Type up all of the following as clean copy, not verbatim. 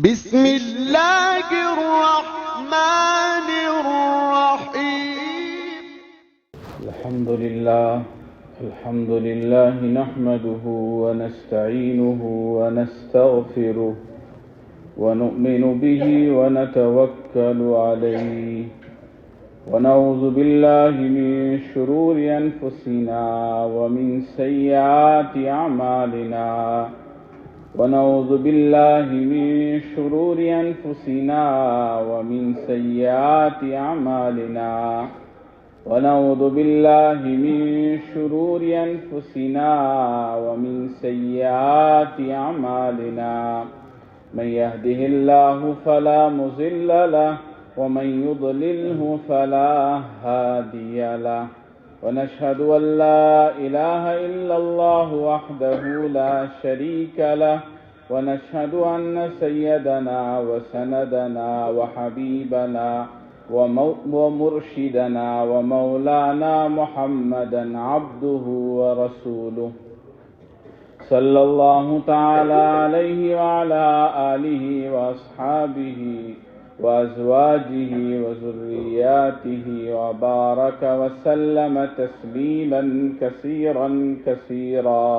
بسم اللہ الرحمن الرحیم الحمد للہ نحمده ونستعینه ونستغفره ونؤمن به ونتوکل علیہ ونعوذ باللہ من شرور انفسنا ومن سیئات اعمالنا ونعوذ باللہ من شرور انفسنا ومن سیئات اعمالنا ونعوذ باللہ من شرور انفسنا ومن سیئات اعمالنا من يهده الله فلا مضل له ومن يضلله فلا هادي له ونشهد أن لا إله إلا الله وحده لا شريك له ونشهد أن سيدنا وسندنا وحبيبنا ومرشدنا ومولانا محمدا عبده ورسوله صلى الله تعالى عليه وعلى آله وأصحابه وأزواجه وذرياته وبارك وسلم تسليما كثيرا كثيرا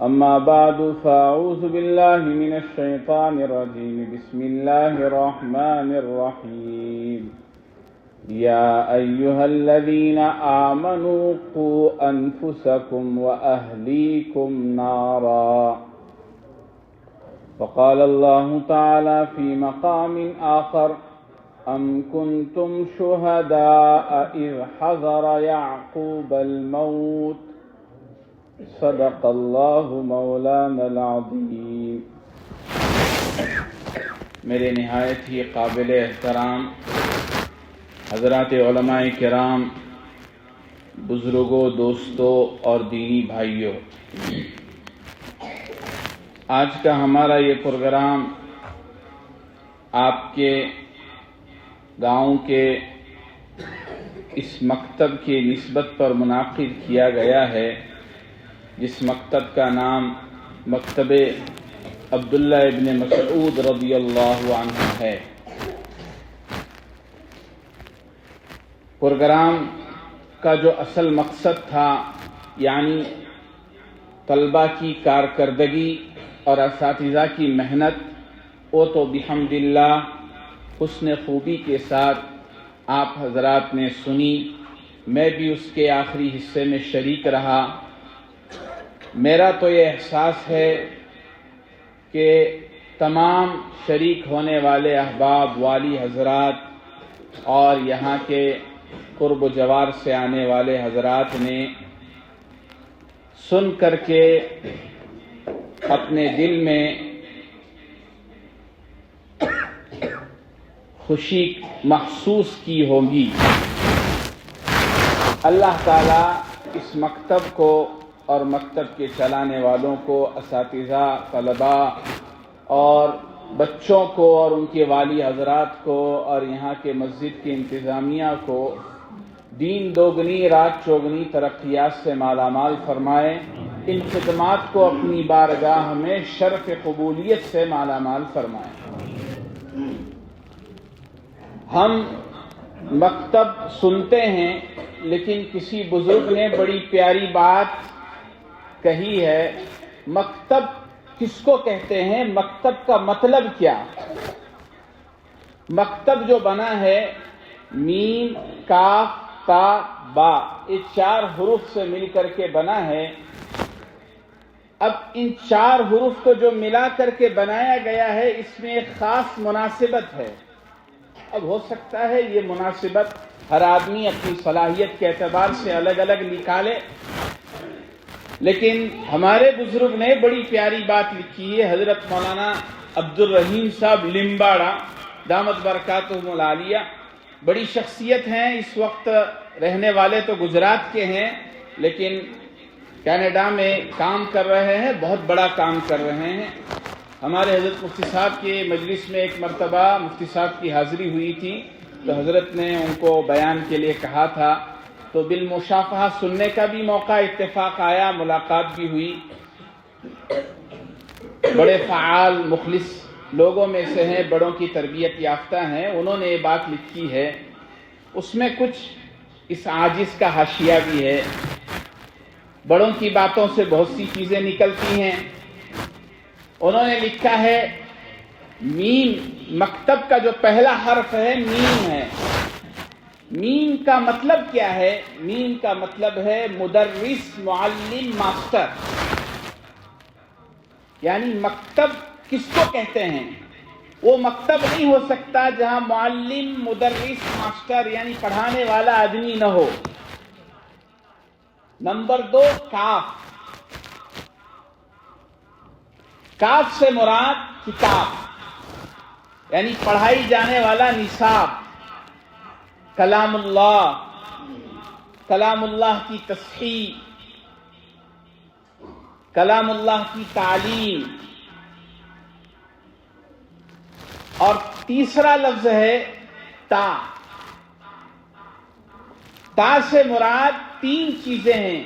أما بعد فأعوذ بالله من الشيطان الرجيم بسم الله الرحمن الرحيم يا أيها الذين آمنوا قوا أنفسكم وأهليكم نارا وقال الله تعالى في مقام آخر أم كنتم شهداء إذ حضر يعقوب الموت صدق الله مولانا العظيم. میرے نہایت ہی قابل احترام حضرات علماء کرام، بزرگوں، دوستوں اور دینی بھائیوں، آج کا ہمارا یہ پروگرام آپ کے گاؤں کے اس مکتب کی نسبت پر منعقد کیا گیا ہے، جس مکتب کا نام مکتب عبداللہ ابن مسعود رضی اللہ عنہ ہے۔ پروگرام کا جو اصل مقصد تھا، یعنی طلبہ کی کارکردگی اور اساتذہ کی محنت، وہ تو بحمد اللہ حسن خوبی کے ساتھ آپ حضرات نے سنی، میں بھی اس کے آخری حصے میں شریک رہا۔ میرا تو یہ احساس ہے کہ تمام شریک ہونے والے احباب، والی حضرات اور یہاں کے قرب و جوار سے آنے والے حضرات نے سن کر کے اپنے دل میں خوشی محسوس کی ہوگی۔ اللہ تعالیٰ اس مکتب کو اور مکتب کے چلانے والوں کو، اساتذہ، طلباء اور بچوں کو اور ان کے والی حضرات کو اور یہاں کے مسجد کی انتظامیہ کو دین دوگنی رات چوگنی ترقیات سے مالا مال فرمائے، ان خدمات کو اپنی بارگاہ میں شرف قبولیت سے مالا مال فرمائے۔ ہم مکتب سنتے ہیں، لیکن کسی بزرگ نے بڑی پیاری بات کہی ہے، مکتب کس کو کہتے ہیں، مکتب کا مطلب کیا؟ مکتب جو بنا ہے میم، کاف، تا، با، یہ 4 حروف سے مل کر کے بنا ہے۔ اب ان 4 حروف کو جو ملا کر کے بنایا گیا ہے، اس میں ایک خاص مناسبت ہے۔ اب ہو سکتا ہے یہ مناسبت ہر آدمی اپنی صلاحیت کے اعتبار سے الگ الگ نکالے، لیکن ہمارے بزرگ نے بڑی پیاری بات لکھی ہے۔ حضرت مولانا عبد الرحیم صاحب لمباڑا دامت برکاتہم العالیہ بڑی شخصیت ہیں، اس وقت رہنے والے تو گجرات کے ہیں لیکن کینیڈا میں کام کر رہے ہیں، بہت بڑا کام کر رہے ہیں۔ ہمارے حضرت مفتی صاحب کے مجلس میں ایک مرتبہ مفتی صاحب کی حاضری ہوئی تھی، تو حضرت نے ان کو بیان کے لیے کہا تھا، تو بالمشافہہ سننے کا بھی موقع اتفاق آیا، ملاقات بھی ہوئی۔ بڑے فعال مخلص لوگوں میں سے ہیں، بڑوں کی تربیت یافتہ ہیں، انہوں نے یہ بات لکھی ہے، اس میں کچھ اس عاجز کا حاشیہ بھی ہے۔ بڑوں کی باتوں سے بہت سی چیزیں نکلتی ہیں۔ انہوں نے لکھا ہے میم، مکتب کا جو پہلا حرف ہے میم ہے۔ میم کا مطلب کیا ہے؟ میم کا مطلب ہے مدرس، معلم، ماسٹر۔ یعنی مکتب کس کو کہتے ہیں؟ وہ مکتب نہیں ہو سکتا جہاں معلم، مدرس، ماسٹر یعنی پڑھانے والا آدمی نہ ہو۔ نمبر 2، کاف۔ کاف سے مراد کتاب، یعنی پڑھائی جانے والا نصاب، کلام اللہ، کلام اللہ کی تصحیح، کلام اللہ کی تعلیم۔ اور تیسرا لفظ ہے تا۔ تا سے مراد 3 چیزیں ہیں۔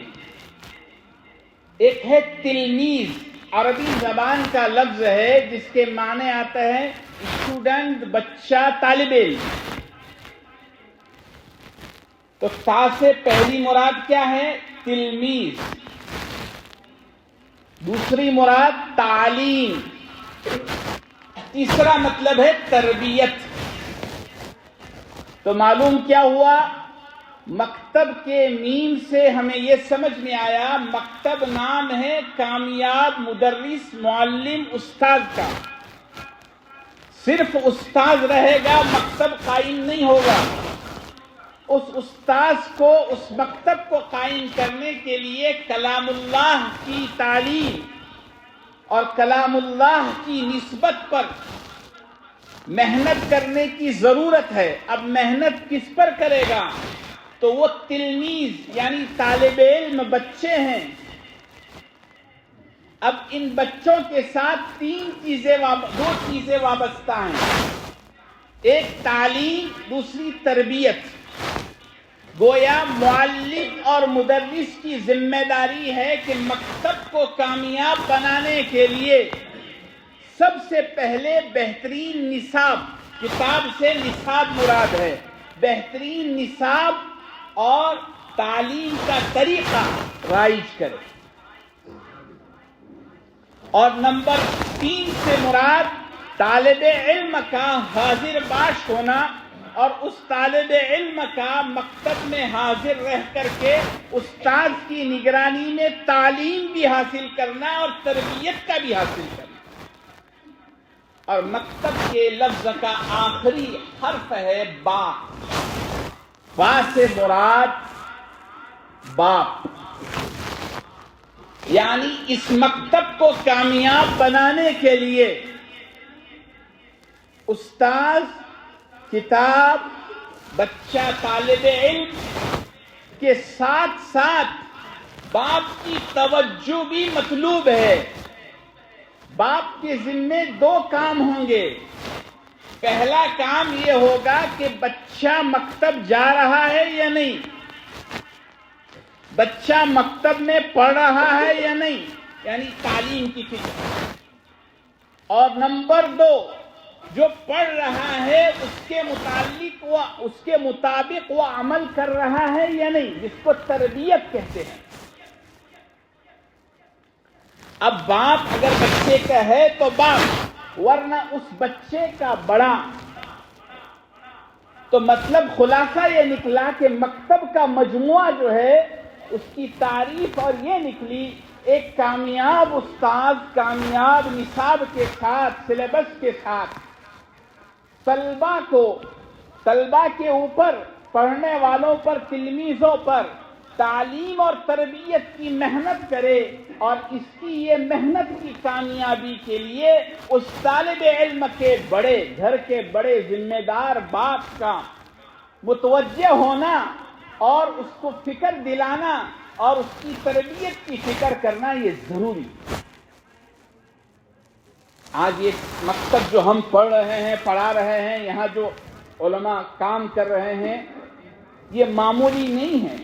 ایک ہے تلمیذ، عربی زبان کا لفظ ہے جس کے معنی آتا ہے اسٹوڈنٹ، بچہ، طالب علم۔ تو تا سے پہلی مراد کیا ہے؟ تلمیذ۔ دوسری مراد تعلیم۔ تیسرا مطلب ہے تربیت۔ تو معلوم کیا ہوا؟ مکتب کے میم سے ہمیں یہ سمجھ میں آیا مکتب نام ہے کامیاب مدرس، معلم، استاد کا۔ صرف استاد رہے گا مکتب قائم نہیں ہوگا۔ اس استاذ کو، اس مکتب کو قائم کرنے کے لیے کلام اللہ کی تعلیم اور کلام اللہ کی نسبت پر محنت کرنے کی ضرورت ہے۔ اب محنت کس پر کرے گا؟ تو وہ تلمیذ یعنی طالب علم بچے ہیں۔ اب ان بچوں کے ساتھ 2 چیزیں وابستہ ہیں، ایک تعلیم، دوسری تربیت۔ گویا معلم اور مدرس کی ذمہ داری ہے کہ مکتب کو کامیاب بنانے کے لیے سب سے پہلے بہترین نصاب، کتاب سے نصاب مراد ہے، بہترین نصاب اور تعلیم کا طریقہ رائج کرے۔ اور نمبر 3 سے مراد طالب علم کا حاضر باش ہونا، اور اس طالب علم کا مکتب میں حاضر رہ کر کے استاد کی نگرانی میں تعلیم بھی حاصل کرنا اور تربیت کا بھی حاصل کرنا۔ اور مکتب کے لفظ کا آخری حرف ہے با۔ با سے مراد باپ۔ یعنی اس مکتب کو کامیاب بنانے کے لیے استاد، کتاب، بچہ، طالب علم کے ساتھ ساتھ باپ کی توجہ بھی مطلوب ہے۔ باپ کے ذمے 2 کام ہوں گے۔ پہلا کام یہ ہوگا کہ بچہ مکتب جا رہا ہے یا نہیں، بچہ مکتب میں پڑھ رہا ہے یا نہیں، یعنی تعلیم کی فکر۔ اور نمبر 2، جو پڑھ رہا ہے اس کے مطابق وہ عمل کر رہا ہے یا نہیں، جس کو تربیت کہتے ہیں۔ اب باپ اگر بچے کا ہے تو باپ، ورنہ اس بچے کا بڑا۔ تو مطلب خلاصہ یہ نکلا کہ مکتب کا مجموعہ جو ہے اس کی تعریف اور یہ نکلی، ایک کامیاب استاد کامیاب نصاب کے ساتھ، سلیبس کے ساتھ طلبہ کے اوپر، پڑھنے والوں پر، تلمیذوں پر تعلیم اور تربیت کی محنت کرے، اور اس کی یہ محنت کی کامیابی کے لیے اس طالب علم کے بڑے، گھر کے بڑے ذمہ دار باپ کا متوجہ ہونا اور اس کو فکر دلانا اور اس کی تربیت کی فکر کرنا یہ ضروری ہے۔ آج یہ مکتب جو ہم پڑھ رہے ہیں، پڑھا رہے ہیں، یہاں جو علماء کام کر رہے ہیں، یہ معمولی نہیں ہے،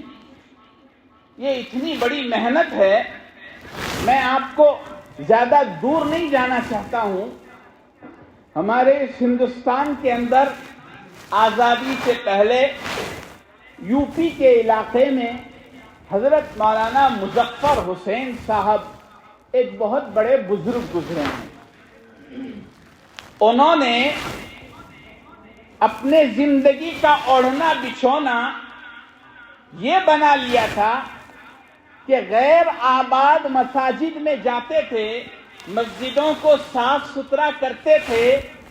یہ اتنی بڑی محنت ہے۔ میں آپ کو زیادہ دور نہیں جانا چاہتا ہوں، ہمارے اس ہندوستان کے اندر آزادی سے پہلے یو پی کے علاقے میں حضرت مولانا مظفر حسین صاحب ایک بہت بڑے بزرگ گزرے ہیں. انہوں نے اپنے زندگی کا اوڑھنا بچھونا یہ بنا لیا تھا کہ غیر آباد مساجد میں جاتے تھے، مسجدوں کو صاف ستھرا کرتے تھے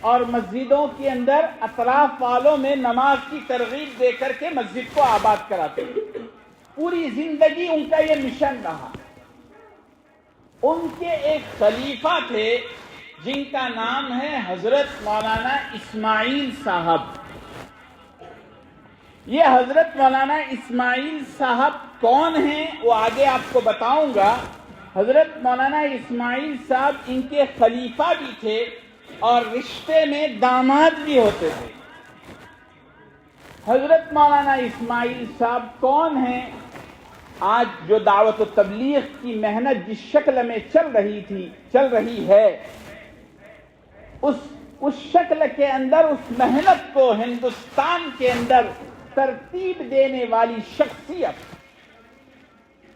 اور مسجدوں کے اندر اطراف والوں میں نماز کی ترغیب دے کر کے مسجد کو آباد کراتے تھے. پوری زندگی ان کا یہ مشن رہا. ان کے ایک خلیفہ تھے جن کا نام ہے حضرت مولانا اسماعیل صاحب. یہ حضرت مولانا اسماعیل صاحب کون ہیں وہ آگے آپ کو بتاؤں گا. حضرت مولانا اسماعیل صاحب ان کے خلیفہ بھی تھے اور رشتے میں داماد بھی ہوتے تھے. حضرت مولانا اسماعیل صاحب کون ہیں؟ آج جو دعوت و تبلیغ کی محنت جس شکل میں چل رہی ہے، اس شکل کے اندر اس محنت کو ہندوستان کے اندر ترتیب دینے والی شخصیت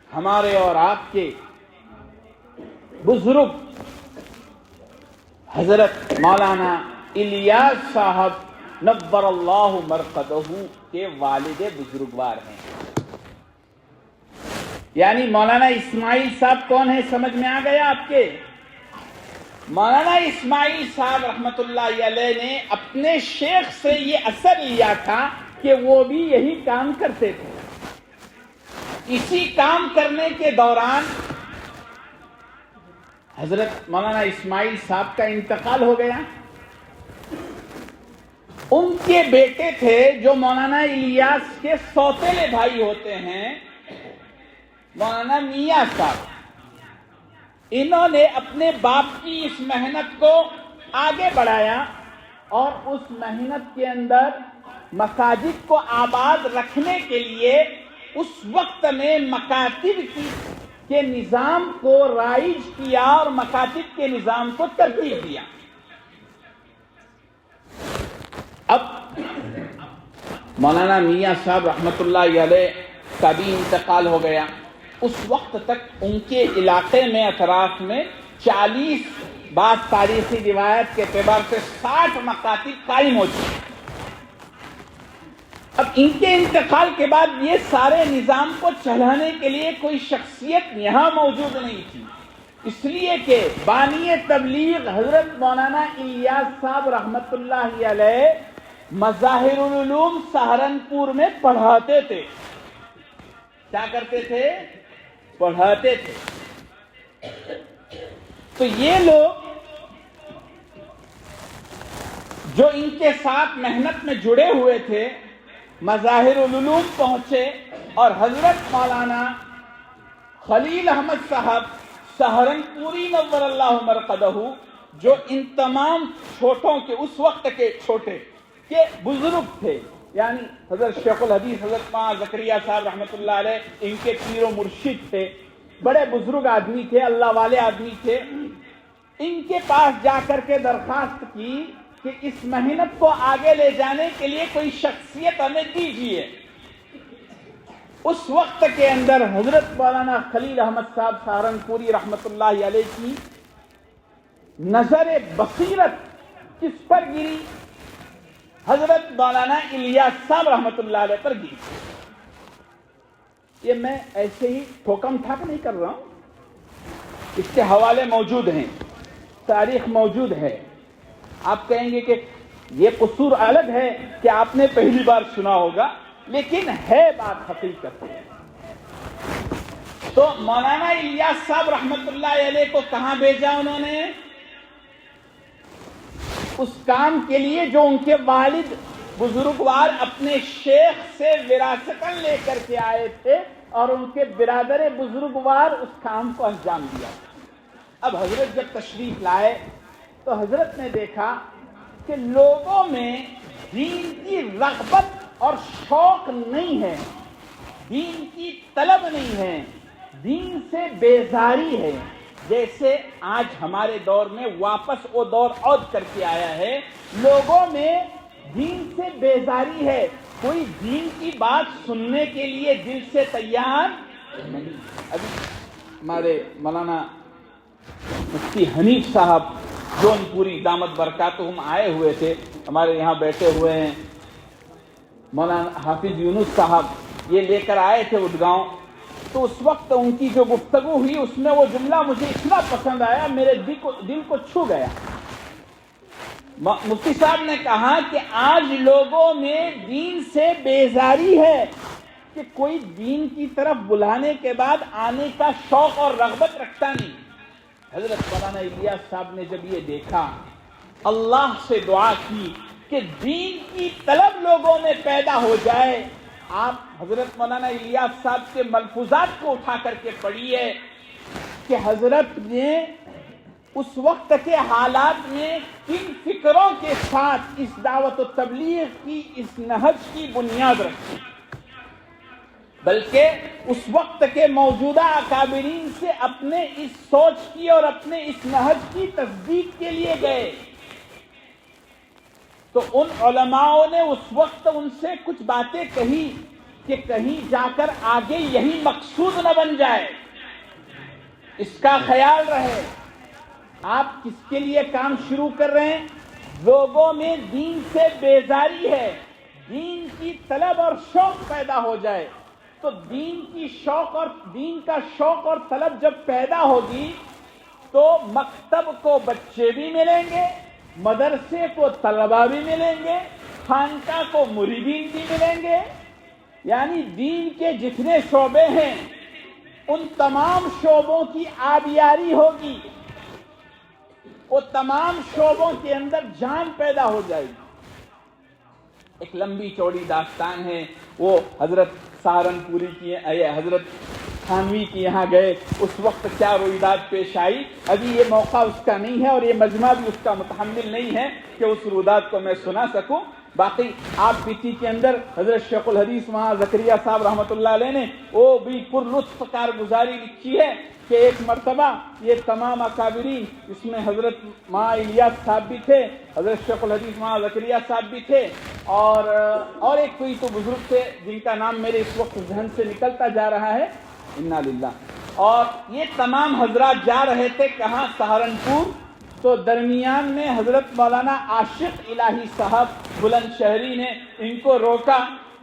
ہمارے اور آپ کے بزرگ حضرت مولانا الیاس صاحب نور اللہ مرقدہ کے والد بزرگوار ہیں. یعنی مولانا اسماعیل صاحب کون ہے سمجھ میں آ گیا آپ کے؟ مولانا اسماعیل صاحب رحمت اللہ علیہ نے اپنے شیخ سے یہ اثر لیا تھا کہ وہ بھی یہی کام کرتے تھے. اسی کام کرنے کے دوران حضرت مولانا اسماعیل صاحب کا انتقال ہو گیا. ان کے بیٹے تھے جو مولانا الیاس کے سوتیلے بھائی ہوتے ہیں، مولانا میاں صاحب. انہوں نے اپنے باپ کی اس محنت کو آگے بڑھایا اور اس محنت کے اندر مساجد کو آباد رکھنے کے لیے اس وقت میں مکاتب کے نظام کو رائج کیا اور مکاتب کے نظام کو ترتیب دیا. اب مولانا میاں صاحب رحمت اللہ علیہ کا بھی انتقال ہو گیا. اس وقت تک ان کے علاقے میں اطراف میں 40 بعض تاریخی روایت کے اعتبار سے 60 مکاتب قائم ہو چکے. اب ان کے انتقال کے بعد یہ سارے نظام کو چلانے کے لیے کوئی شخصیت یہاں موجود نہیں تھی، اس لیے کہ بانی تبلیغ حضرت مولانا الیاس صاحب رحمت اللہ علیہ مظاہر العلوم سہارنپور میں پڑھاتے تھے. کیا کرتے تھے؟ پڑھاتے تھے. تو یہ لوگ جو ان کے ساتھ محنت میں جڑے ہوئے تھے مظاہر العلوم پہنچے اور حضرت مولانا خلیل احمد صاحب سہارنپوری نور اللہ مرقدہ جو ان تمام چھوٹوں کے اس وقت کے چھوٹے کے بزرگ تھے، یعنی حضرت شیخ الحدیث حضرت مولانا زکریا صاحب رحمۃ اللہ علیہ ان کے پیر و مرشد تھے، بڑے بزرگ آدمی تھے، اللہ والے آدمی تھے. ان کے پاس جا کر کے درخواست کی کہ اس محنت کو آگے لے جانے کے لیے کوئی شخصیت ہمیں دیجیے. اس وقت کے اندر حضرت مولانا خلیل احمد صاحب سہارنپوری رحمت اللہ علیہ کی نظر بصیرت کس پر گری؟ حضرت مولانا الیاس صاحب رحمت اللہ علیہ پر گری. یہ میں ایسے ہی ٹھوکم ٹھاک نہیں کر رہا ہوں، اس کے حوالے موجود ہیں، تاریخ موجود ہے. آپ کہیں گے کہ یہ قصور الگ ہے کہ آپ نے پہلی بار سنا ہوگا، لیکن ہے بات حقیقت. تو مولانا الیاس صاحب رحمت اللہ علیہ کو کہاں بھیجا انہوں نے؟ اس کام کے لیے جو ان کے والد بزرگوار اپنے شیخ سے وراثتاً لے کر کے آئے تھے اور ان کے برادر بزرگوار اس کام کو انجام دیا. اب حضرت جب تشریف لائے تو حضرت نے دیکھا کہ لوگوں میں دین کی رغبت اور شوق نہیں ہے، دین کی طلب نہیں ہے، دین سے بیزاری ہے، جیسے آج ہمارے دور میں واپس وہ دور عود کر کے آیا ہے. لوگوں میں دین سے بیزاری ہے, کوئی دین کی بات سننے کے لیے دل سے تیار نہیں. ابھی ہمارے مولانا مفتی حنیف صاحب جون پوری دامت برکاتہم آئے ہوئے تھے, ہمارے یہاں بیٹھے ہوئے ہیں. مولانا حافظ یونس صاحب یہ لے کر آئے تھے اڈگاؤں. تو اس وقت ان کی جو گفتگو ہوئی اس میں وہ جملہ مجھے اتنا پسند آیا, میرے دل کو چھو گیا. مفتی صاحب نے کہا کہ آج لوگوں میں دین سے بیزاری ہے کہ کوئی دین کی طرف بلانے کے بعد آنے کا شوق اور رغبت رکھتا نہیں. حضرت مولانا الیاس صاحب نے جب یہ دیکھا, اللہ سے دعا کی کہ دین کی طلب لوگوں میں پیدا ہو جائے. آپ حضرت مولانا الیاس صاحب کے ملفوظات کو اٹھا کر کے پڑھیے کہ حضرت نے اس وقت کے حالات میں کن فکروں کے ساتھ اس دعوت و تبلیغ کی اس نہج کی بنیاد رکھی, بلکہ اس وقت کے موجودہ اکابرین سے اپنے اس سوچ کی اور اپنے اس نہج کی تصدیق کے لیے گئے. تو ان علماءوں نے اس وقت ان سے کچھ باتیں کہی کہ کہیں جا کر آگے یہی مقصود نہ بن جائے, اس کا خیال رہے. آپ کس کے لیے کام شروع کر رہے ہیں؟ لوگوں میں دین سے بیزاری ہے, دین کی طلب اور شوق پیدا ہو جائے. تو دین کا شوق اور طلب جب پیدا ہوگی تو مکتب کو بچے بھی ملیں گے, مدرسے کو طلبہ بھی ملیں گے, خانقاہ کو مریدین بھی ملیں گے. یعنی دین کے جتنے شعبے ہیں ان تمام شعبوں کی آبیاری ہوگی, وہ تمام شعبوں کے اندر جان پیدا ہو جائے گی. ایک لمبی چوڑی داستان ہے, وہ حضرت سہارنپوری کی حضرت تھانوی کے یہاں گئے, اس وقت کیا رویداد پیش آئی. ابھی یہ موقع اس کا نہیں ہے اور یہ مجمع بھی اس کا متحمل نہیں ہے کہ اس رویداد کو میں سنا سکوں. باقی آپ پیٹی کے اندر حضرت شیخ الحدیث وہاں زکریا صاحب رحمۃ اللہ علیہ نے وہ بھی پر لطف کارگزاری لکھی ہے کہ ایک مرتبہ یہ تمام اکابرین, اس میں حضرت ماں الیاس صاحب بھی تھے, حضرت شیخ الحدیث ماں زکریا صاحب بھی تھے, اور ایک کوئی تو بزرگ تھے جن کا نام میرے اس وقت ذہن سے نکلتا جا رہا ہے, انا للہ. اور یہ تمام حضرات جا رہے تھے کہاں؟ سہارنپور. تو درمیان میں حضرت مولانا عاشق الہی صاحب بلند شہری نے ان کو روکا.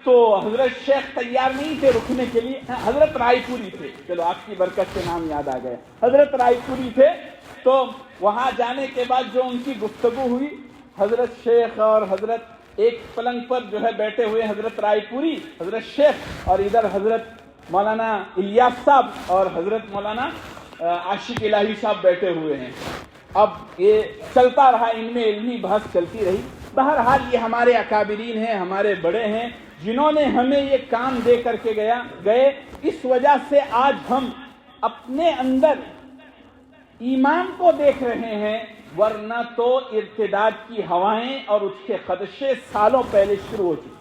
تو حضرت شیخ تیار نہیں تھے رکنے کے لیے. حضرت رائے پوری تھے, چلو آپ کی برکت سے نام یاد آ گیا, حضرت رائے پوری تھے. تو وہاں جانے کے بعد جو ان کی گفتگو ہوئی, حضرت شیخ اور حضرت ایک پلنگ پر جو ہے بیٹھے ہوئے, حضرت رائے پوری, حضرت شیخ, اور ادھر حضرت مولانا الیاس صاحب اور حضرت مولانا عاشق الہی صاحب بیٹھے ہوئے ہیں. اب یہ چلتا رہا, ان میں علمی بحث چلتی رہی. بہرحال یہ ہمارے اکابرین ہیں, ہمارے بڑے ہیں, جنہوں نے ہمیں یہ کام دے کر کے گئے. اس وجہ سے آج ہم اپنے اندر ایمان کو دیکھ رہے ہیں, ورنہ تو ارتداد کی ہوائیں اور اس کے خدشے سالوں پہلے شروع ہو چکے.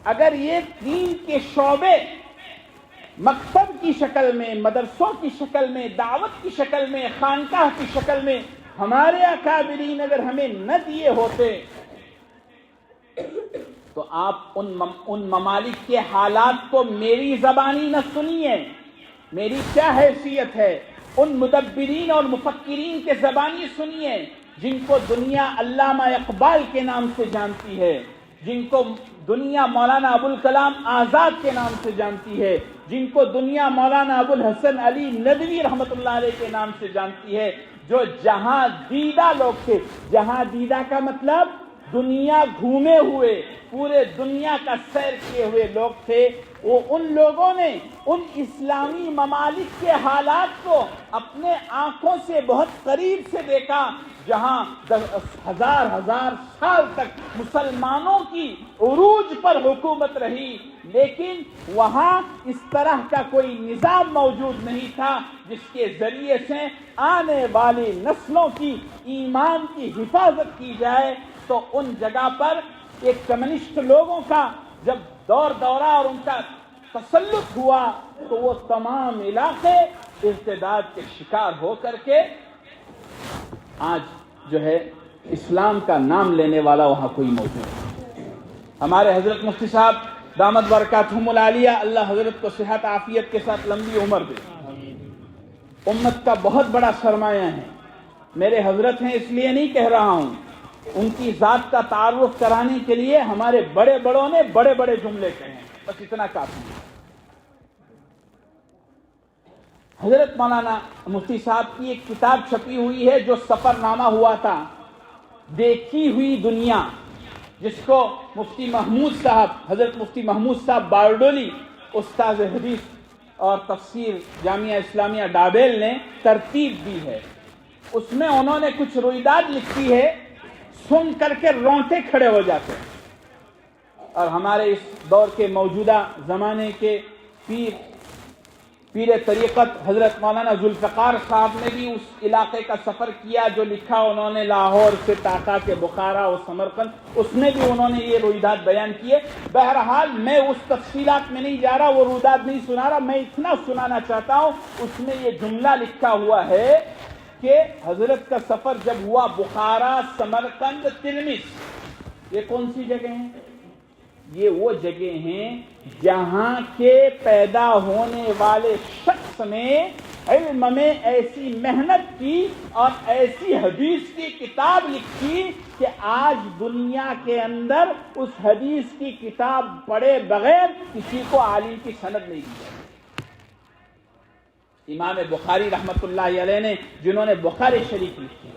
اگر یہ دین کے شعبے مکتب کی شکل میں, مدرسوں کی شکل میں, دعوت کی شکل میں, خانقاہ کی شکل میں ہمارے اکابرین اگر ہمیں نہ دیے ہوتے تو آپ ان ممالک کے حالات کو میری زبانی نہ سنیے, میری کیا حیثیت ہے, ان مدبرین اور مفکرین کے زبانی سنیے جن کو دنیا علامہ اقبال کے نام سے جانتی ہے, جن کو دنیا مولانا ابوالکلام آزاد کے نام سے جانتی ہے, جن کو دنیا مولانا ابوالحسن علی ندوی رحمۃ اللہ علیہ کے نام سے جانتی ہے, جو جہاں دیدہ لوگ تھے. جہاں دیدہ کا مطلب دنیا گھومے ہوئے, پورے دنیا کا سیر کیے ہوئے لوگ تھے. وہ ان لوگوں نے ان اسلامی ممالک کے حالات کو اپنے آنکھوں سے بہت قریب سے دیکھا, جہاں ہزار سال تک مسلمانوں کی عروج پر حکومت رہی, لیکن وہاں اس طرح کا کوئی نظام موجود نہیں تھا جس کے ذریعے سے آنے والی نسلوں کی ایمان کی حفاظت کی جائے. تو ان جگہ پر ایک کمیونسٹ لوگوں کا جب دورہ اور ان کا تسلط ہوا تو وہ تمام علاقے ارتداد کے شکار ہو کر کے آج جو ہے اسلام کا نام لینے والا وہاں کوئی موجود ہے۔ ہمارے حضرت مفتی صاحب دامت برکاتہم العالیہ، اللہ حضرت کو صحت عافیت کے ساتھ لمبی عمر دے، امت کا بہت بڑا سرمایہ ہے۔ میرے حضرت ہیں اس لیے نہیں کہہ رہا ہوں، ان کی ذات کا تعارف کرانے کے لیے ہمارے بڑے بڑوں نے بڑے بڑے جملے کہے ہیں، بس اتنا کافی ہے۔ حضرت مولانا مفتی صاحب کی ایک کتاب چھپی ہوئی ہے جو سفر نامہ ہوا تھا، دیکھی ہوئی دنیا، جس کو مفتی محمود صاحب، حضرت مفتی محمود صاحب باردولی، استاذ حدیث اور تفسیر جامعہ اسلامیہ ڈابیل نے ترتیب دی ہے۔ اس میں انہوں نے کچھ رویداد لکھی ہے، سن کر کے رونٹے کھڑے ہو جاتے ہیں۔ اور ہمارے اس دور کے موجودہ زمانے کے پیر طریقت حضرت مولانا ذوالفقار صاحب نے بھی اس علاقے کا سفر کیا، جو لکھا انہوں نے لاہور سے تاقا کے بخارا اور سمرقند، اس میں بھی انہوں نے یہ رویداد بیان کیے۔ بہرحال میں اس تفصیلات میں نہیں جا رہا، وہ رویداد نہیں سنا رہا، میں اتنا سنانا چاہتا ہوں، اس میں یہ جملہ لکھا ہوا ہے کہ حضرت کا سفر جب ہوا بخارا، سمرقند، تلمس، یہ کون سی جگہ ہیں؟ یہ وہ جگہ ہیں جہاں کے پیدا ہونے والے شخص نے علم میں ایسی محنت کی اور ایسی حدیث کی کتاب لکھی کہ آج دنیا کے اندر اس حدیث کی کتاب پڑھے بغیر کسی کو عالم کی سند نہیں دی جاتی۔ امام بخاری رحمت اللہ علیہ نے، جنہوں نے بخاری شریف لکھی،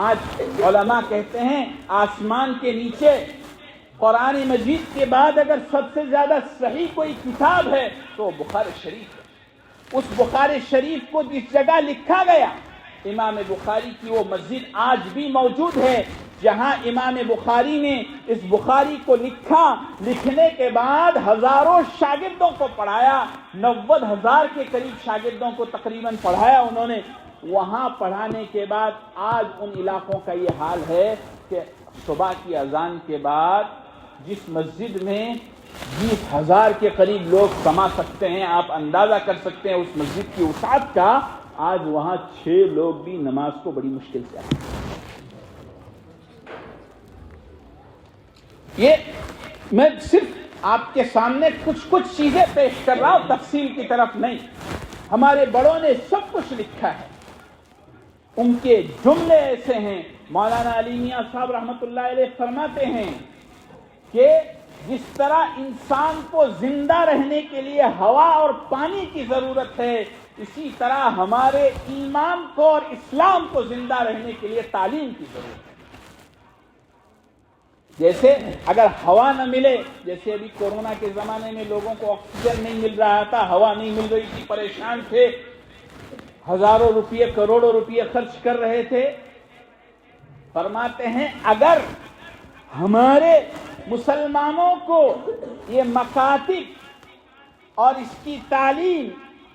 آج علماء کہتے ہیں آسمان کے نیچے قرآن مجید کے بعد اگر سب سے زیادہ صحیح کوئی کتاب ہے تو بخاری شریف ہے۔ اس بخاری شریف کو جس جگہ لکھا گیا، امام بخاری کی وہ مسجد آج بھی موجود ہے جہاں امام بخاری نے اس بخاری کو لکھا، لکھنے کے بعد ہزاروں شاگردوں کو پڑھایا، 90,000 کے قریب شاگردوں کو تقریباً پڑھایا انہوں نے۔ وہاں پڑھانے کے بعد آج ان علاقوں کا یہ حال ہے کہ صبح کی اذان کے بعد جس مسجد میں 20,000 کے قریب لوگ سما سکتے ہیں، آپ اندازہ کر سکتے ہیں اس مسجد کی وسعت کا، آج وہاں 6 لوگ بھی نماز کو بڑی مشکل سے آتے ہیں۔ یہ میں صرف آپ کے سامنے کچھ چیزیں پیش کر رہا ہوں، تفصیل کی طرف نہیں۔ ہمارے بڑوں نے سب کچھ لکھا ہے، ان کے جملے ایسے ہیں۔ مولانا علی میاں صاحب رحمت اللہ علیہ فرماتے ہیں کہ جس طرح انسان کو زندہ رہنے کے لیے ہوا اور پانی کی ضرورت ہے، اسی طرح ہمارے ایمان کو اور اسلام کو زندہ رہنے کے لیے تعلیم کی ضرورت ہے۔ جیسے اگر ہوا نہ ملے، جیسے ابھی کورونا کے زمانے میں لوگوں کو آکسیجن نہیں مل رہا تھا، ہوا نہیں مل رہی تھی، پریشان تھے، ہزاروں روپئے، کروڑوں روپئے خرچ کر رہے تھے، فرماتے ہیں اگر ہمارے مسلمانوں کو یہ مکاتب اور اس کی تعلیم،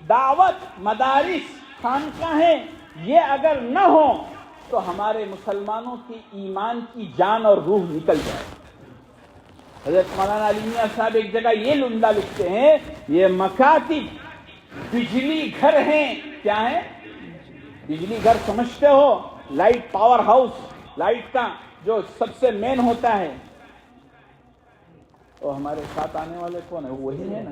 دعوت، مدارس، خانقاہیں یہ اگر نہ ہوں تو ہمارے مسلمانوں کی ایمان کی جان اور روح نکل جائے۔ حضرت مولانا علی میاں صاحب ایک جگہ یہ جملہ لکھتے ہیں، یہ مکاتب بجلی گھر ہیں۔ کیا ہے بجلی گھر؟ سمجھتے ہو، لائٹ پاور ہاؤس، لائٹ کا جو سب سے مین ہوتا ہے۔ اور ہمارے ساتھ آنے والے کون ہے؟ وہی ہے نا،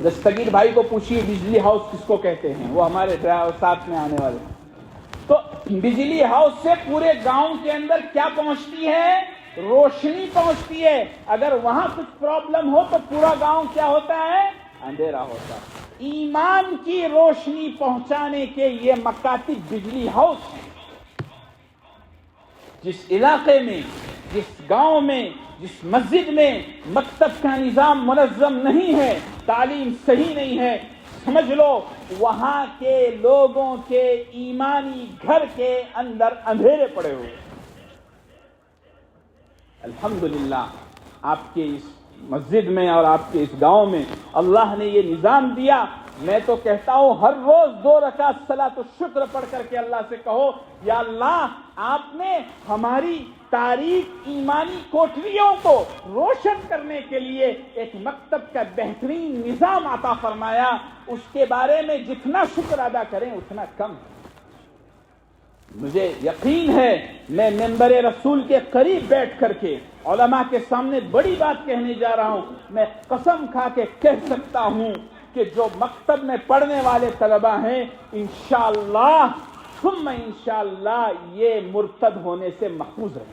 دستگیر بھائی کو پوچھیے بجلی ہاؤس کس کو کہتے ہیں، وہ ہمارے ساتھ میں آنے والے۔ تو بجلی ہاؤس سے پورے گاؤں کے اندر کیا پہنچتی ہے؟ روشنی پہنچتی ہے۔ اگر وہاں کچھ پرابلم ہو تو پورا گاؤں کیا ہوتا ہے؟ اندھیرا ہوتا ہے۔ ایمان کی روشنی پہنچانے کے یہ مکاتب بجلی ہاؤس ہیں۔ جس علاقے میں، جس گاؤں میں، جس مسجد میں مکتب کا نظام منظم نہیں ہے، تعلیم صحیح نہیں ہے، سمجھ لو وہاں کے لوگوں کے ایمانی گھر کے اندر اندھیرے پڑے ہوئے۔ الحمدللہ آپ کے اس مسجد میں اور آپ کے اس گاؤں میں اللہ نے یہ نظام دیا۔ میں تو کہتا ہوں ہر روز 2 رکعت صلاۃ الشکر پڑھ کر کے اللہ سے کہو، یا اللہ آپ نے ہماری تاریک ایمانی کوٹریوں کو روشن کرنے کے لیے ایک مکتب کا بہترین نظام عطا فرمایا. اس کے بارے میں جتنا شکر ادا کریں اتنا کم. مجھے یقین ہے میں منبر رسول کے قریب بیٹھ کر کے علماء کے سامنے بڑی بات کہنے جا رہا ہوں. میں قسم کھا کے کہہ سکتا ہوں کہ جو مکتب میں پڑھنے والے طلبہ ہیں انشاءاللہ ثم انشاءاللہ یہ مرتد ہونے سے محفوظ ہے.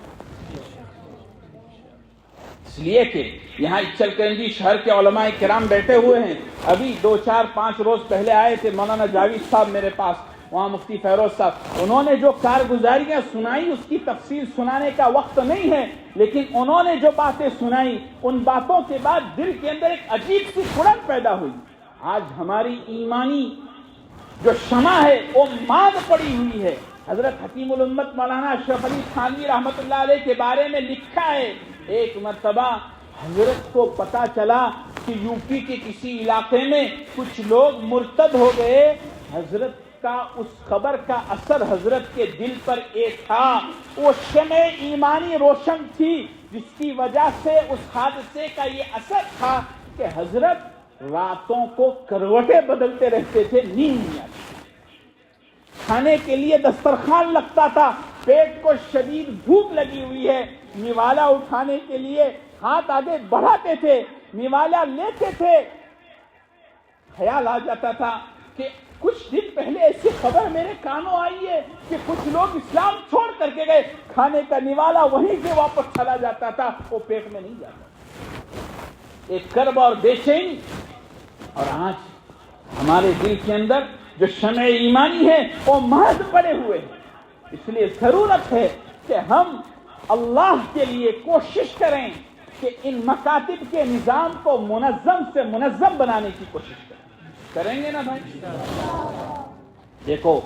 اس لیے کہ یہاں اچل کرنجی شہر کے علماء کرام بیٹھے ہوئے ہیں. ابھی 2-4-5 روز پہلے آئے تھے مولانا جاوید صاحب میرے پاس, وہاں مفتی فیروز صاحب. انہوں نے جو کارگزاریاں سنائی اس کی تفصیل سنانے کا وقت نہیں ہے, لیکن انہوں نے جو باتیں سنائی ان باتوں کے بعد دل کے اندر ایک عجیب سی کھڑن پیدا ہوئی. آج ہماری ایمانی جو شمع ہے وہ ماند پڑی ہوئی ہے. حضرت حکیم الامت مولانا اشرف علی تھانوی رحمۃ اللہ علیہ کے بارے میں لکھا ہے, ایک مرتبہ حضرت کو پتا چلا کہ یو پی کے کسی علاقے میں کچھ لوگ مرتد ہو گئے. حضرت کا اس خبر کا اثر حضرت کے دل پر ایک تھا, وہ شمع ایمانی روشن تھی جس کی وجہ سے اس حادثے کا یہ اثر تھا کہ حضرت راتوں کو کروٹیں بدلتے رہتے تھے, نیند نہیں آتی. کھانے کے لیے دسترخوان لگتا تھا, پیٹ کو شدید بھوک لگی ہوئی ہے, نوالا اٹھانے کے لیے ہاتھ آگے بڑھاتے تھے, نوالا لیتے تھے. خیال آ جاتا تھا کہ کچھ دن پہلے ایسی خبر میرے کانوں آئی ہے کہ کچھ لوگ اسلام چھوڑ کر کے گئے. کھانے کا نوالا وہیں سے واپس چلا جاتا تھا, وہ پیٹ میں نہیں جاتا. ایک کرب اور بے چینی. اور آج ہمارے دل کے اندر جو شمع ایمانی ہے وہ محض پڑے ہوئے ہیں. اس لیے ضرورت ہے کہ ہم اللہ کے لیے کوشش کریں کہ ان مکاتب کے نظام کو منظم سے منظم بنانے کی کوشش کریں گے نا بھائی. دیکھو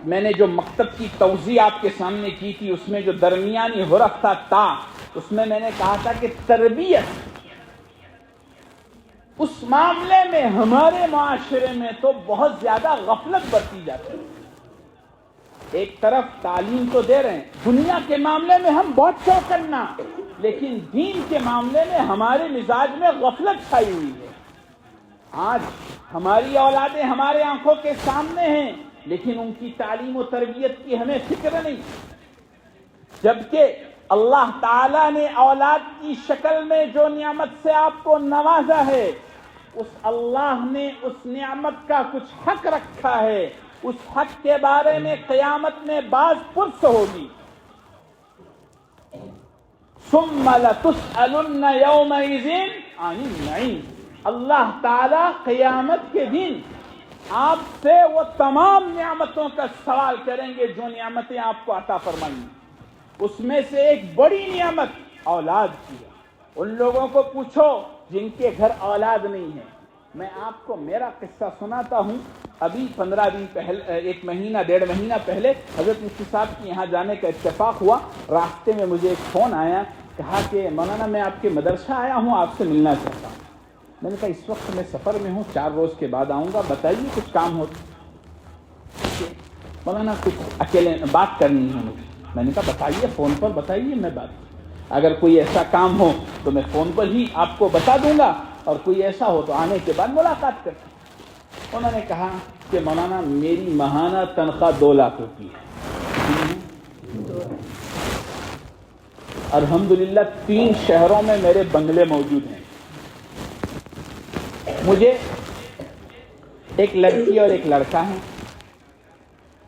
میں نے جو مکتب کی توضیح آپ کے سامنے کی تھی اس میں جو درمیانی حرف تھا تا, اس میں نے کہا تھا کہ تربیت اس معاملے میں ہمارے معاشرے میں تو بہت زیادہ غفلت برتی جاتی ہے. ایک طرف تعلیم تو دے رہے ہیں, دنیا کے معاملے میں ہم بہت چوکنا, لیکن دین کے معاملے میں ہمارے مزاج میں غفلت چھائی ہوئی ہے. آج ہماری اولادیں ہمارے آنکھوں کے سامنے ہیں لیکن ان کی تعلیم و تربیت کی ہمیں فکر نہیں. جبکہ اللہ تعالیٰ نے اولاد کی شکل میں جو نعمت سے آپ کو نوازا ہے, اس اللہ نے اس نعمت کا کچھ حق رکھا ہے. اس حق کے بارے میں قیامت میں باز پرس ہوگی. ثم لتسألن یومئذ عن النعیم. اللہ تعالیٰ قیامت کے دن آپ سے وہ تمام نعمتوں کا سوال کریں گے جو نعمتیں آپ کو عطا فرمائیں. اس میں سے ایک بڑی نعمت اولاد کی ہے. ان لوگوں کو پوچھو جن کے گھر اولاد نہیں ہے. میں آپ کو میرا قصہ سناتا ہوں. ابھی 15 دن پہلے, 1 مہینہ 1.5 مہینہ پہلے حضرت مفتی صاحب کے یہاں جانے کا اتفاق ہوا. راستے میں مجھے ایک فون آیا, کہا کہ مولانا میں آپ کے مدرسہ آیا ہوں, آپ سے ملنا چاہتا ہوں. میں نے کہا اس وقت میں سفر میں ہوں, 4 روز کے بعد آؤں گا, بتائیے کچھ کام ہو. مولانا کچھ اکیلے بات کرنی ہے مجھے. میں نے کہا بتائیے, فون پر بتائیے, میں بات, اگر کوئی ایسا کام ہو تو میں فون پر ہی آپ کو بتا دوں گا, اور کوئی ایسا ہو تو آنے کے بعد ملاقات کرتے. انہوں نے کہا کہ مولانا میری ماہانہ تنخواہ 2 لاکھ روپے ہے. الحمدللہ 3 شہروں میں میرے بنگلے موجود ہیں. مجھے ایک لڑکی اور ایک لڑکا ہے.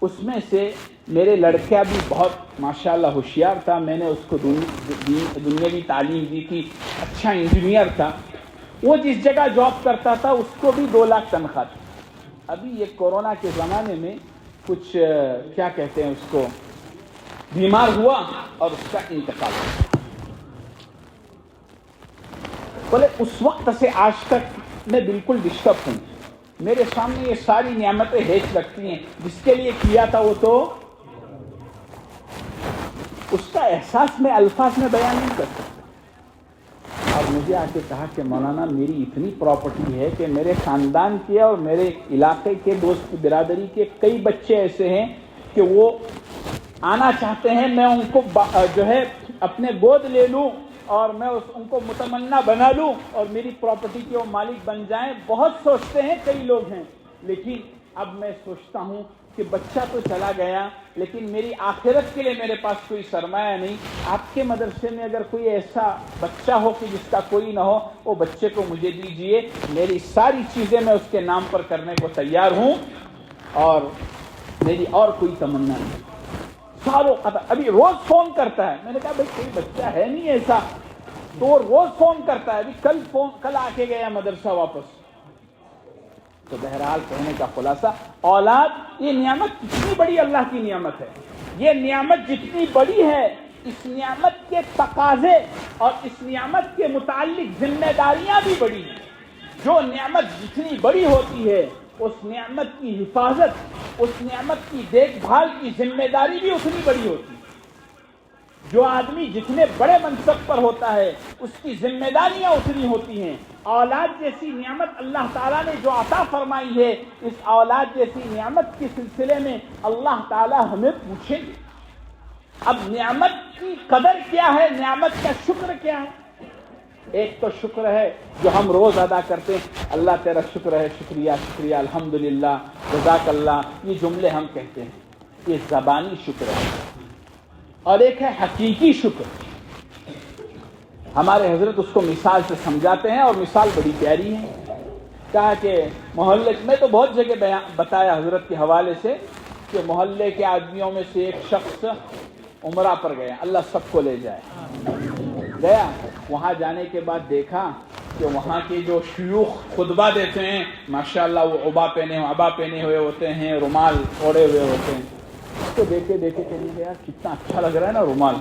اس میں سے میرے لڑکا بھی بہت ماشاءاللہ ہوشیار تھا. میں نے اس کو دنیاوی تعلیم دی تھی, اچھا انجینئر تھا. وہ جس جگہ جاب کرتا تھا اس کو بھی 2 لاکھ تنخواہ تھی. ابھی یہ کورونا کے زمانے میں کچھ کیا کہتے ہیں اس کو, بیمار ہوا اور اس کا انتقال ہوا. بولے اس وقت سے آج تک میں بالکل ڈسٹرب ہوں. میرے سامنے یہ ساری نعمتیں ہیچ لگتی ہیں. جس کے لیے کیا تھا وہ تو اس کا احساس میں الفاظ میں بیان نہیں کر سکتا. اور مجھے آ کے کہا کہ مولانا میری اتنی پراپرٹی ہے کہ میرے خاندان کے اور میرے علاقے کے دوست برادری کے کئی بچے ایسے ہیں کہ وہ آنا چاہتے ہیں میں ان کو جو ہے اپنے گود لے لوں اور میں ان کو متمنا بنا لوں اور میری پراپرٹی کے وہ مالک بن جائیں. بہت سوچتے ہیں کئی لوگ ہیں, لیکن اب میں سوچتا ہوں کہ بچہ تو چلا گیا لیکن میری آخرت کے لیے میرے پاس کوئی سرمایہ نہیں. آپ کے مدرسے میں اگر کوئی ایسا بچہ ہو کہ جس کا کوئی نہ ہو, وہ بچے کو مجھے دیجئے, میری ساری چیزیں میں اس کے نام پر کرنے کو تیار ہوں اور میری اور کوئی تمنا نہیں. سالوں قطع ابھی روز فون کرتا ہے. میں نے کہا بھائی کوئی بچہ ہے نہیں ایسا, تو وہ روز فون کرتا ہے. ابھی کل آ کے گیا مدرسہ واپس. تو بہرحال کہنے کا خلاصہ, اولاد یہ نعمت کتنی بڑی اللہ کی نعمت ہے. یہ نعمت جتنی بڑی ہے, اس نعمت کے تقاضے اور اس نعمت کے متعلق ذمہ داریاں بھی بڑی ہیں. جو نعمت جتنی بڑی ہوتی ہے اس نعمت کی حفاظت, اس نعمت کی دیکھ بھال کی ذمہ داری بھی اتنی بڑی ہوتی ہے. جو آدمی جتنے بڑے منصب پر ہوتا ہے اس کی ذمہ داریاں اتنی ہوتی ہیں. اولاد جیسی نعمت اللہ تعالیٰ نے جو عطا فرمائی ہے, اس اولاد جیسی نعمت کے سلسلے میں اللہ تعالیٰ ہمیں پوچھیں گے. اب نعمت کی قدر کیا ہے, نعمت کا شکر کیا ہے؟ ایک تو شکر ہے جو ہم روز ادا کرتے ہیں, اللہ تیرا شکر ہے, شکریہ شکریہ, الحمدللہ, جزاک اللہ, یہ جملے ہم کہتے ہیں, یہ زبانی شکر ہے. اور ایک ہے حقیقی شکر. ہمارے حضرت اس کو مثال سے سمجھاتے ہیں اور مثال بڑی پیاری ہے. کہا کہ محلے میں تو بہت جگہ بتایا حضرت کے حوالے سے کہ محلے کے آدمیوں میں سے ایک شخص عمرہ پر گیا, اللہ سب کو لے جائے. گیا, وہاں جانے کے بعد دیکھا کہ وہاں کے جو شیوخ خطبہ دیتے ہیں ماشاءاللہ وہ عبا پہنے ہوئے ہوتے ہیں, رومال اوڑے ہوئے ہوتے ہیں. اس کو دیکھے چلی گیا, کتنا اچھا لگ رہا ہے نا رومال.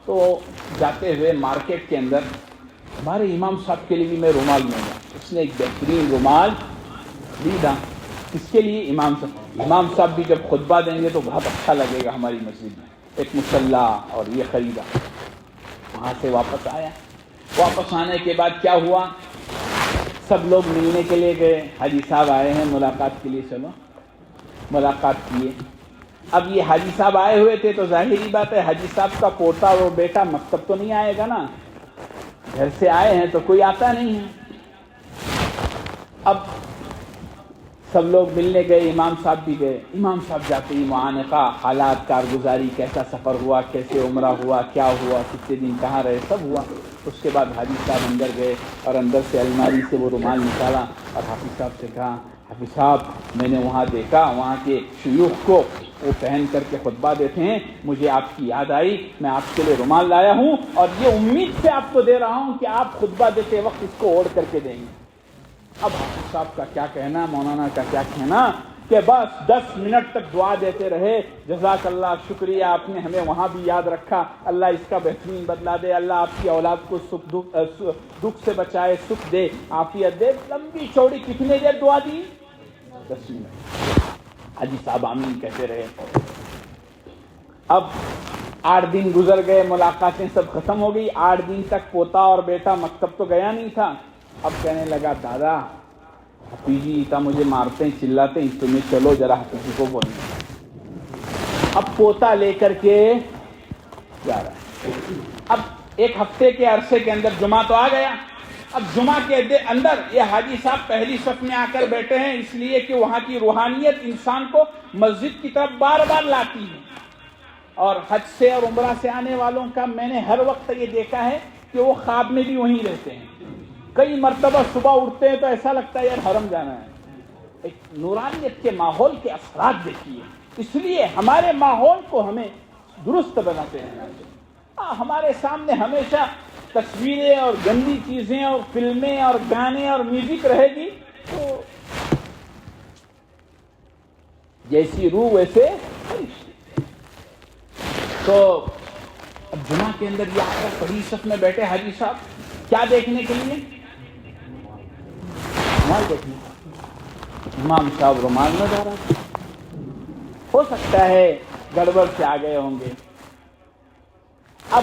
تو جاتے ہوئے مارکیٹ کے اندر ہمارے امام صاحب کے لیے بھی میں رومال لوں گا. اس نے ایک بہترین رومال لیدا. کس کے لیے؟ امام صاحب بھی جب خطبہ دیں گے تو بہت اچھا لگے گا ہماری مسجد میں. ایک مصلی اور یہ خریدا. وہاں سے واپس آیا. واپس آنے کے بعد کیا ہوا, سب لوگ ملنے کے لیے گئے. حاجی صاحب آئے ہیں ملاقات کے لیے, چلو ملاقات کیے. اب یہ حاجی صاحب آئے ہوئے تھے تو ظاہری بات ہے حاجی صاحب کا پوتا اور بیٹا مکتب تو نہیں آئے گا نا, گھر سے آئے ہیں تو کوئی آتا نہیں ہے. اب سب لوگ ملنے گئے, امام صاحب بھی گئے. امام صاحب جاتے ہی معانقہ, حالات, کارگزاری, کیسا سفر ہوا, کیسے عمرہ ہوا, کیا ہوا, کتنے دن کہاں رہے, سب ہوا. اس کے بعد حاجی صاحب اندر گئے اور اندر سے الماری سے وہ رومال نکالا اور حافظ صاحب سے کہا, حافظ صاحب میں نے وہاں دیکھا وہاں کے شیوخ کو وہ پہن کر کے خطبہ دیتے ہیں, مجھے آپ کی یاد آئی, میں آپ کے لیے رومال لایا ہوں اور یہ امید سے آپ کو دے رہا ہوں کہ آپ خطبہ دیتے وقت اس کو اوڑھ کر کے دیں گے. اب حافظ صاحب کا کیا کہنا, مولانا کا کیا کہنا کہ بس 10 منٹ تک دعا دیتے رہے, جزاک اللہ, شکریہ, آپ نے ہمیں وہاں بھی یاد رکھا, اللہ اس کا بہترین بدلہ دے, اللہ آپ کی اولاد کو دکھ سے بچائے, سکھ دے, عافیت دے. لمبی چوڑی کتنے دیر دعا دی؟ 10 منٹ. حاجی صاحب آمین کہتے رہے. اب 8 دن گزر گئے, ملاقاتیں سب ختم ہو گئی. 8 دن تک پوتا اور بیٹا مکتب تو گیا نہیں تھا. اب کہنے لگا, دادا حفیظی تا مجھے مارتے ہیں, چلاتے ہیں, تمہیں چلو ذرا حفیظی کو بولیں. اب پوتا لے کر کے جا رہا ہے. اب ایک ہفتے کے عرصے کے اندر جمعہ تو آ گیا. اب جمعہ کے اندر یہ حاجی صاحب پہلی صف میں آ کر بیٹھے ہیں, اس لیے کہ وہاں کی روحانیت انسان کو مسجد کی طرف بار بار لاتی ہے. اور حج سے اور عمرہ سے آنے والوں کا میں نے ہر وقت یہ دیکھا ہے کہ وہ خواب میں بھی وہیں رہتے ہیں. کئی مرتبہ صبح اٹھتے ہیں تو ایسا لگتا ہے یار حرم جانا ہے. ایک نورانیت کے ماحول کے اثرات دیکھیے. اس لیے ہمارے ماحول کو ہمیں درست بناتے ہیں. ہمارے سامنے ہمیشہ تصویریں اور گندی چیزیں اور فلمیں اور گانے اور میوزک رہے گی تو جیسی روح ویسے فرشتے. تو اب جمعہ کے اندر یہ آ کر پہلی صف میں بیٹھے حاجی صاحب کیا دیکھنے کے لیے؟ رومال دیکھنے. امام صاحب رومال میں جا رہا تھا. ہو سکتا ہے گڑبڑ سے آ گئے ہوں گے. اب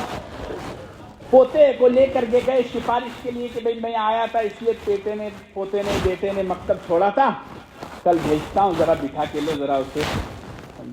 پوتے کو لے کر کے گئے سفارش کے لیے کہ بھئی میں آیا تھا اس لیے بیٹے نے مکتب چھوڑا تھا, کل بھیجتا ہوں, ذرا بٹھا کے لو ذرا اسے.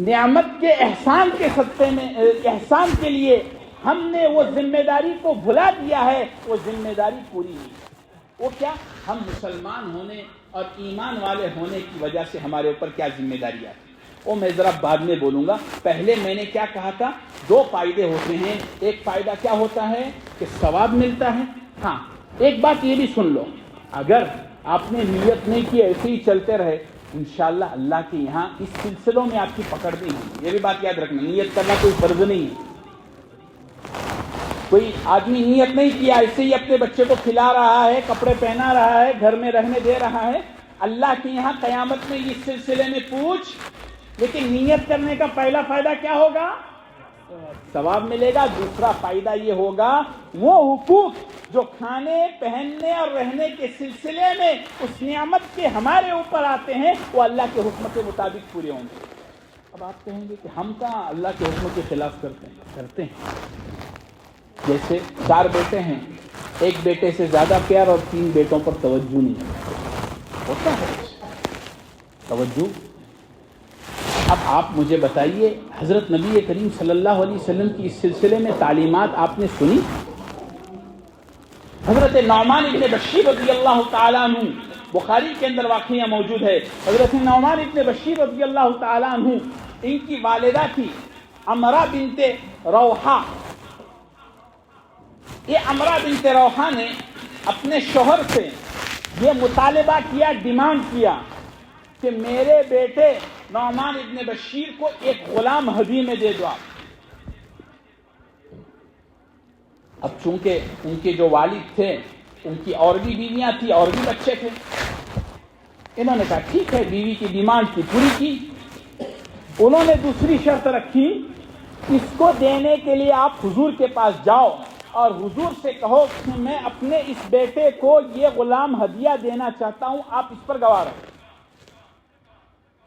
نعمت کے احسان کے صدقے میں احسان کے لیے ہم نے وہ ذمہ داری کو بھلا دیا ہے، وہ ذمہ داری پوری نہیں ہے۔ وہ کیا؟ ہم مسلمان ہونے اور ایمان والے ہونے کی وجہ سے ہمارے اوپر کیا ذمہ داریاں ہیں، وہ میں ذرا بعد میں بولوں گا۔ پہلے میں نے کیا کہا تھا؟ دو فائدے ہوتے ہیں۔ ایک فائدہ کیا ہوتا ہے کہ ثواب ملتا ہے۔ ہاں، ایک بات یہ بھی سن لو، اگر آپ نے نیت نہیں کی، ایسے ہی چلتے رہے، انشاءاللہ اللہ کے یہاں اس سلسلوں میں آپ کی پکڑ نہیں ہوگی۔ یہ بھی بات یاد رکھنا، نیت کرنا کوئی فرض نہیں ہے۔ کوئی آدمی نیت نہیں کیا، ایسے ہی اپنے بچے کو کھلا رہا ہے، کپڑے پہنا رہا ہے، گھر میں رہنے دے رہا ہے، اللہ کے یہاں قیامت میں اس سلسلے میں پوچھ۔ لیکن نیت کرنے کا پہلا فائدہ کیا ہوگا؟ ثواب ملے گا۔ دوسرا فائدہ یہ ہوگا، وہ حقوق جو کھانے پہننے اور رہنے کے سلسلے میں اس نعمت کے ہمارے اوپر آتے ہیں، وہ اللہ کے حکم کے مطابق پورے ہوں گے۔ اب آپ کہیں گے کہ ہم کہاں اللہ کے حکم کے خلاف کرتے ہیں۔ جیسے 4 بیٹے ہیں، ایک بیٹے سے زیادہ پیار اور 3 بیٹوں پر توجہ نہیں ہوتا ہے توجہ۔ اب آپ مجھے بتائیے، حضرت نبی کریم صلی اللہ علیہ وسلم کی اس سلسلے میں تعلیمات آپ نے سنی؟ حضرت نعمان ابن بشیر رضی اللہ تعالیٰ عنہ، بخاری کے اندر واقعہ موجود ہے۔ حضرت نعمان ابن بشیر رضی اللہ تعالیٰ عنہ، ان کی والدہ تھی عمرہ بنت روحہ۔ یہ عمرہ بنت روحہ نے اپنے شوہر سے یہ مطالبہ کیا، ڈیمانڈ کیا کہ میرے بیٹے نعمان ابن بشیر کو ایک غلام ہدیے میں دے دو آپ۔ اب چونکہ ان کے جو والد تھے، ان کی اور بھی بیویاں تھیں اور بھی بچے تھے، انہوں نے کہا ٹھیک ہے، بیوی کی ڈیمانڈ کی پوری کی۔ انہوں نے دوسری شرط رکھی، اس کو دینے کے لیے آپ حضور کے پاس جاؤ اور حضور سے کہو کہ میں اپنے اس بیٹے کو یہ غلام ہدیہ دینا چاہتا ہوں، آپ اس پر گواہ رہو۔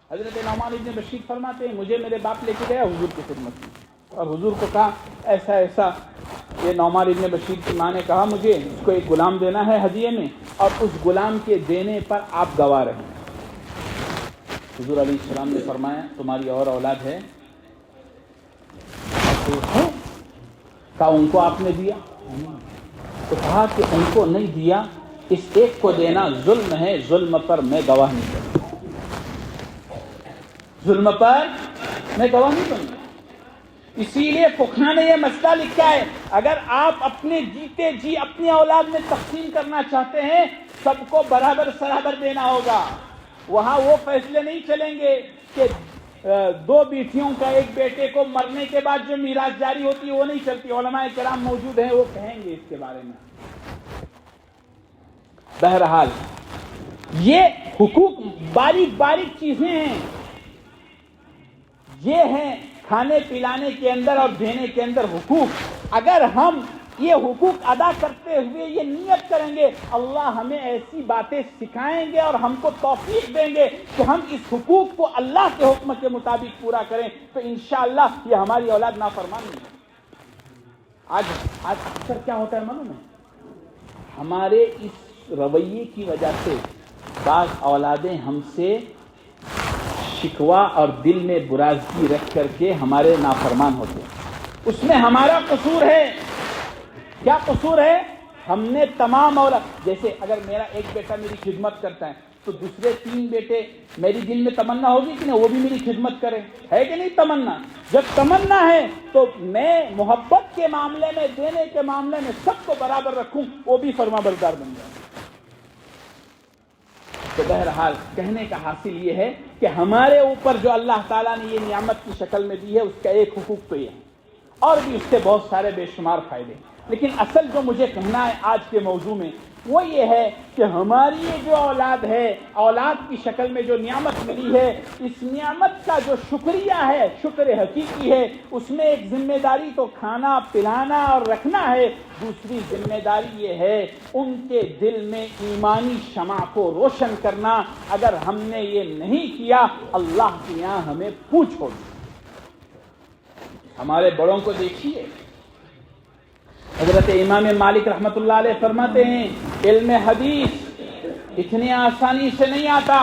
حضرت نعمان ابن بشیر فرماتے ہیں مجھے میرے باپ لے کے گیا حضور کی خدمت میں، اور حضور کو کہا ایسا ایسا۔ یہ نعمان ابن بشیر کی ماں نے کہا مجھے اس کو ایک غلام دینا ہے ہدیے میں، اور اس غلام کے دینے پر آپ گواہ رہیں۔ حضور علیہ السلام نے فرمایا تمہاری اور اولاد ہے؟ کہا ان کو آپ نے دیا؟ تو کہا کہ ان کو نہیں دیا، اس ایک کو دینا ظلم ہے، ظلم پر میں گواہ نہیں کروں، ظلم پر میں گواہ نہیں کروں۔ اسی لیے فقہاء نے یہ مسئلہ لکھا ہے، اگر آپ اپنے جیتے جی اپنی اولاد میں تقسیم کرنا چاہتے ہیں، سب کو برابر سرابر دینا ہوگا۔ وہاں وہ فیصلے نہیں چلیں گے کہ 2 بیٹیوں کا ایک بیٹے کو مرنے کے بعد جو میراث جاری ہوتی ہے وہ نہیں چلتی۔ علماء کرام موجود ہیں، وہ کہیں گے اس کے بارے میں۔ بہرحال یہ حقوق باریک باریک چیزیں ہیں، یہ ہیں کھانے پلانے کے اندر اور دینے کے اندر حقوق۔ اگر ہم یہ حقوق ادا کرتے ہوئے یہ نیت کریں گے، اللہ ہمیں ایسی باتیں سکھائیں گے اور ہم کو توفیق دیں گے کہ ہم اس حقوق کو اللہ کے حکم کے مطابق پورا کریں، تو انشاءاللہ یہ ہماری اولاد نافرمان نہیں ہے۔ آج اکثر کیا ہوتا ہے معلوم ہے؟ ہمارے اس رویے کی وجہ سے بعض اولادیں ہم سے شکوہ اور دل میں برازگی رکھ کر کے ہمارے نافرمان ہوتے ہیں۔ اس میں ہمارا قصور ہے۔ کیا قصور ہے؟ ہم نے تمام اولاد، جیسے اگر میرا ایک بیٹا میری خدمت کرتا ہے تو دوسرے 3 بیٹے میری دل میں تمنا ہوگی کہ نہیں وہ بھی میری خدمت کرے، ہے کہ نہیں تمنا؟ جب تمنا ہے تو میں محبت کے معاملے میں، دینے کے معاملے میں سب کو برابر رکھوں، وہ بھی فرما بردار بن جائے۔ تو بہرحال کہنے کا حاصل یہ ہے کہ ہمارے اوپر جو اللہ تعالیٰ نے یہ نعمت کی شکل میں دی ہے، اس کا ایک حقوق تو یہ ہے، اور بھی اس کے بہت سارے بے شمار فائدے۔ لیکن اصل جو مجھے کہنا ہے آج کے موضوع میں وہ یہ ہے کہ ہماری یہ جو اولاد ہے، اولاد کی شکل میں جو نعمت ملی ہے، اس نعمت کا جو شکریہ ہے، شکر حقیقی ہے، اس میں ایک ذمہ داری تو کھانا پلانا اور رکھنا ہے، دوسری ذمہ داری یہ ہے ان کے دل میں ایمانی شمع کو روشن کرنا۔ اگر ہم نے یہ نہیں کیا، اللہ کے یہاں ہمیں پوچھ ہوگی۔ ہمارے بڑوں کو دیکھیے، حضرت امام مالک رحمۃ اللہ علیہ فرماتے ہیں علم حدیث اتنی آسانی سے نہیں آتا۔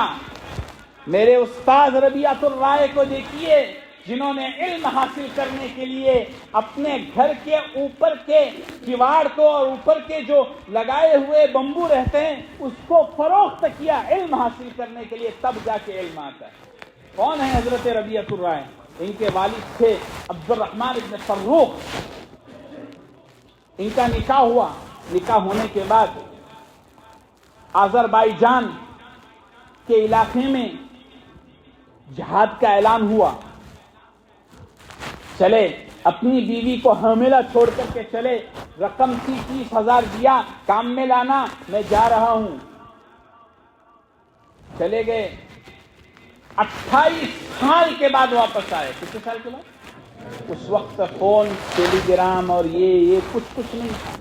میرے استاد ربیعۃ الرائے کو دیکھیے، جنہوں نے علم حاصل کرنے کے لیے اپنے گھر کے اوپر کے کیواڑ کو اور اوپر کے جو لگائے ہوئے بمبو رہتے ہیں اس کو فروخت کیا علم حاصل کرنے کے لیے، تب جا کے علم آتا ہے۔ کون ہے حضرت ربیعۃ الرائے؟ ان کے والد تھے عبد الرحمن ابن فروخ۔ ان کا نکاح ہوا، نکاح ہونے کے بعد آذربائیجان کے علاقے میں جہاد کا اعلان ہوا، چلے اپنی بیوی کو حاملہ چھوڑ کر کے چلے، رقم تھی 30,000 دیا، کام میں لانا، میں جا رہا ہوں۔ چلے گئے، 28 سال کے بعد واپس آئے۔ کتنے سال کے بعد؟ اس وقت فون، ٹیلی گرام اور یہ کچھ نہیں تھا،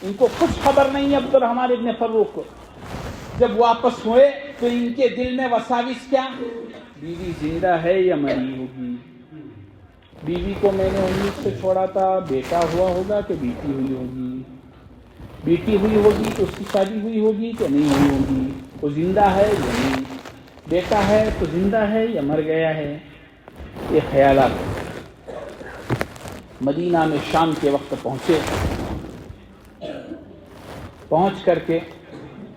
ان کو کچھ خبر نہیں عبد الرحمن ابن فروخ کو۔ جب واپس ہوئے تو ان کے دل میں وساوس کیا؟ بیوی زندہ ہے یا مری ہوگی؟ بیوی کو میں نے امید سے چھوڑا تھا، بیٹا ہوا ہوگا کہ بیٹی ہوئی ہوگی؟ بیٹی ہوئی ہوگی تو اس کی شادی ہوئی ہوگی کہ نہیں ہوئی ہوگی؟ وہ زندہ ہے یا نہیں؟ بیٹا ہے تو زندہ ہے یا مر گیا ہے؟ یہ خیالات۔ مدینہ میں شام کے وقت پہنچے، پہنچ کر کے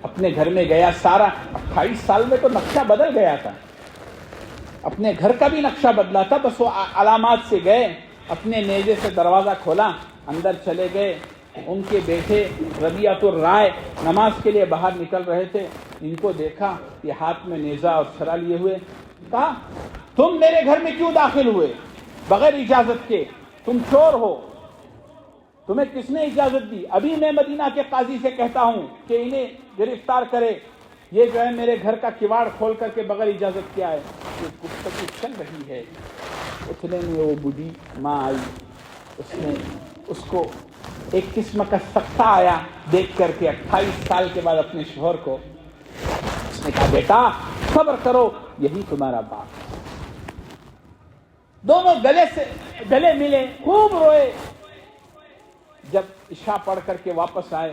اپنے گھر میں گیا۔ سارا 28 سال میں تو نقشہ بدل گیا تھا، اپنے گھر کا بھی نقشہ بدلا تھا، بس وہ علامات سے گئے، اپنے نیزے سے دروازہ کھولا، اندر چلے گئے۔ ان کے بیٹے ربیعۃ الرائے نماز کے لیے باہر نکل رہے تھے، ان کو دیکھا یہ ہاتھ میں نیزہ اور چھرا لیے ہوئے، کہا تم میرے گھر میں کیوں داخل ہوئے بغیر اجازت کے؟ تم چور ہو، تمہیں کس نے اجازت دی؟ ابھی میں مدینہ کے قاضی سے کہتا ہوں کہ انہیں گرفتار کرے، یہ جو ہے میرے گھر کا کیواڑ کھول کر کے بغیر اجازت کیا ہے؟ یہ گفتگو چل رہی ہے، اتنے میں وہ بوڑھی ماں آئی، اس نے اس کو ایک قسم کا سکتہ آیا دیکھ کر کے 28 سال کے بعد اپنے شوہر کو۔ اس نے کہا بیٹا صبر کرو، یہی تمہارا باپ۔ دونوں گلے ملے، خوب روئے۔ جب عشاء پڑھ کر کے واپس آئے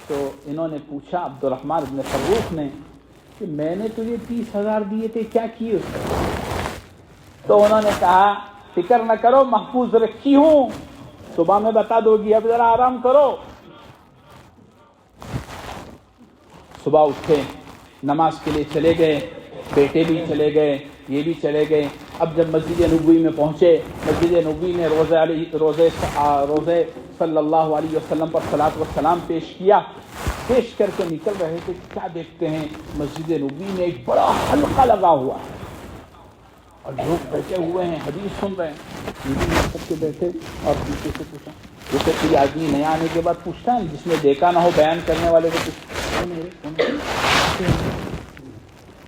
تو انہوں نے پوچھا عبد الرحمن ابن فروخ نے کہ میں نے تجھے 30,000 دیے تھے، کیا کیے اس کو؟ تو انہوں نے کہا فکر نہ کرو، محفوظ رکھی ہوں، صبح میں بتا دو گی، اب ذرا آرام کرو۔ صبح اٹھے، نماز کے لیے چلے گئے، بیٹے بھی چلے گئے، یہ بھی چلے گئے۔ اب جب مسجد نبوی میں پہنچے، مسجد نبوی میں روزے صلی اللہ علیہ وسلم پر صلاۃ و سلام پیش کیا، پیش کر کے نکل رہے تھے، کیا دیکھتے ہیں مسجد نبوی میں ایک بڑا حلقہ لگا ہوا ہے اور لوگ بیٹھے ہوئے ہیں، حدیث سن رہے ہیں۔ سب کے بیٹھے اور پیچھے سے پوچھا، جیسے کوئی آدمی نیا آنے کے بعد پوچھتا ہے، جس نے دیکھا نہ ہو بیان کرنے والے کو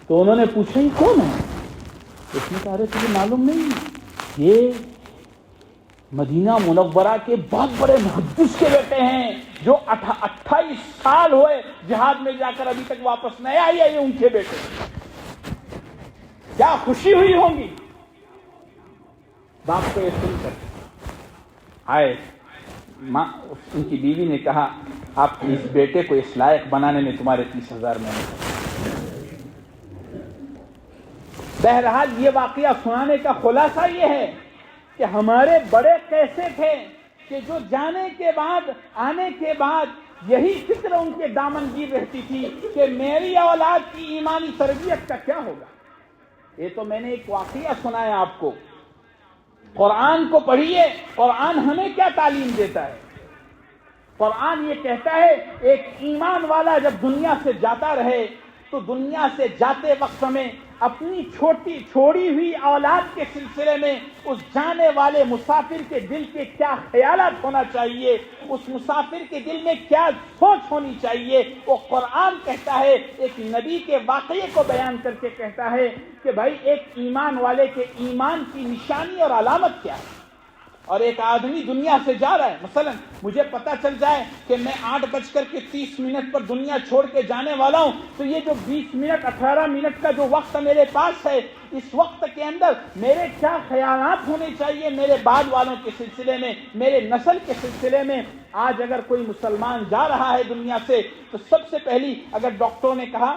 تو انہوں نے پوچھا یہ کون ہے؟ اس نے کہا ارے تجھے معلوم نہیں، یہ مدینہ منورہ کے بہت بڑے محدث کے بیٹے ہیں جو 28 سال ہوئے جہاد میں جا کر ابھی تک واپس نہیں آئی ہے، یہ ان کے بیٹے۔ کیا خوشی ہوئی ہوں گی باپ کو یہ سن کر۔ آئے ماں، ان کی بیوی نے کہا آپ اس بیٹے کو اس لائق بنانے میں تمہارے 30,000 میں نے۔ بہرحال یہ واقعہ سنانے کا خلاصہ یہ ہے کہ ہمارے بڑے کیسے تھے کہ جو جانے کے بعد، آنے کے بعد یہی فکر ان کے دامن گیر رہتی تھی کہ میری اولاد کی ایمانی تربیت کا کیا ہوگا۔ یہ تو میں نے ایک واقعہ سنایا آپ کو۔ قرآن کو پڑھیے، قرآن ہمیں کیا تعلیم دیتا ہے؟ قرآن یہ کہتا ہے ایک ایمان والا جب دنیا سے جاتا رہے تو دنیا سے جاتے وقت میں اپنی چھوڑی ہوئی اولاد کے سلسلے میں اس جانے والے مسافر کے دل کے کیا خیالات ہونا چاہیے، اس مسافر کے دل میں کیا سوچ ہونی چاہیے، وہ قرآن کہتا ہے، ایک نبی کے واقعے کو بیان کر کے کہتا ہے کہ بھائی ایک ایمان والے کے ایمان کی نشانی اور علامت کیا ہے۔ اور ایک آدمی دنیا سے جا رہا ہے، مثلا مجھے پتا چل جائے کہ میں 8:30 پر دنیا چھوڑ کے جانے والا ہوں، تو یہ جو 20 منٹ 18 منٹ کا جو وقت میرے پاس ہے، اس وقت کے اندر میرے کیا خیالات ہونے چاہیے میرے بعد والوں کے سلسلے میں، میرے نسل کے سلسلے میں۔ آج اگر کوئی مسلمان جا رہا ہے دنیا سے تو سب سے پہلی اگر ڈاکٹروں نے کہا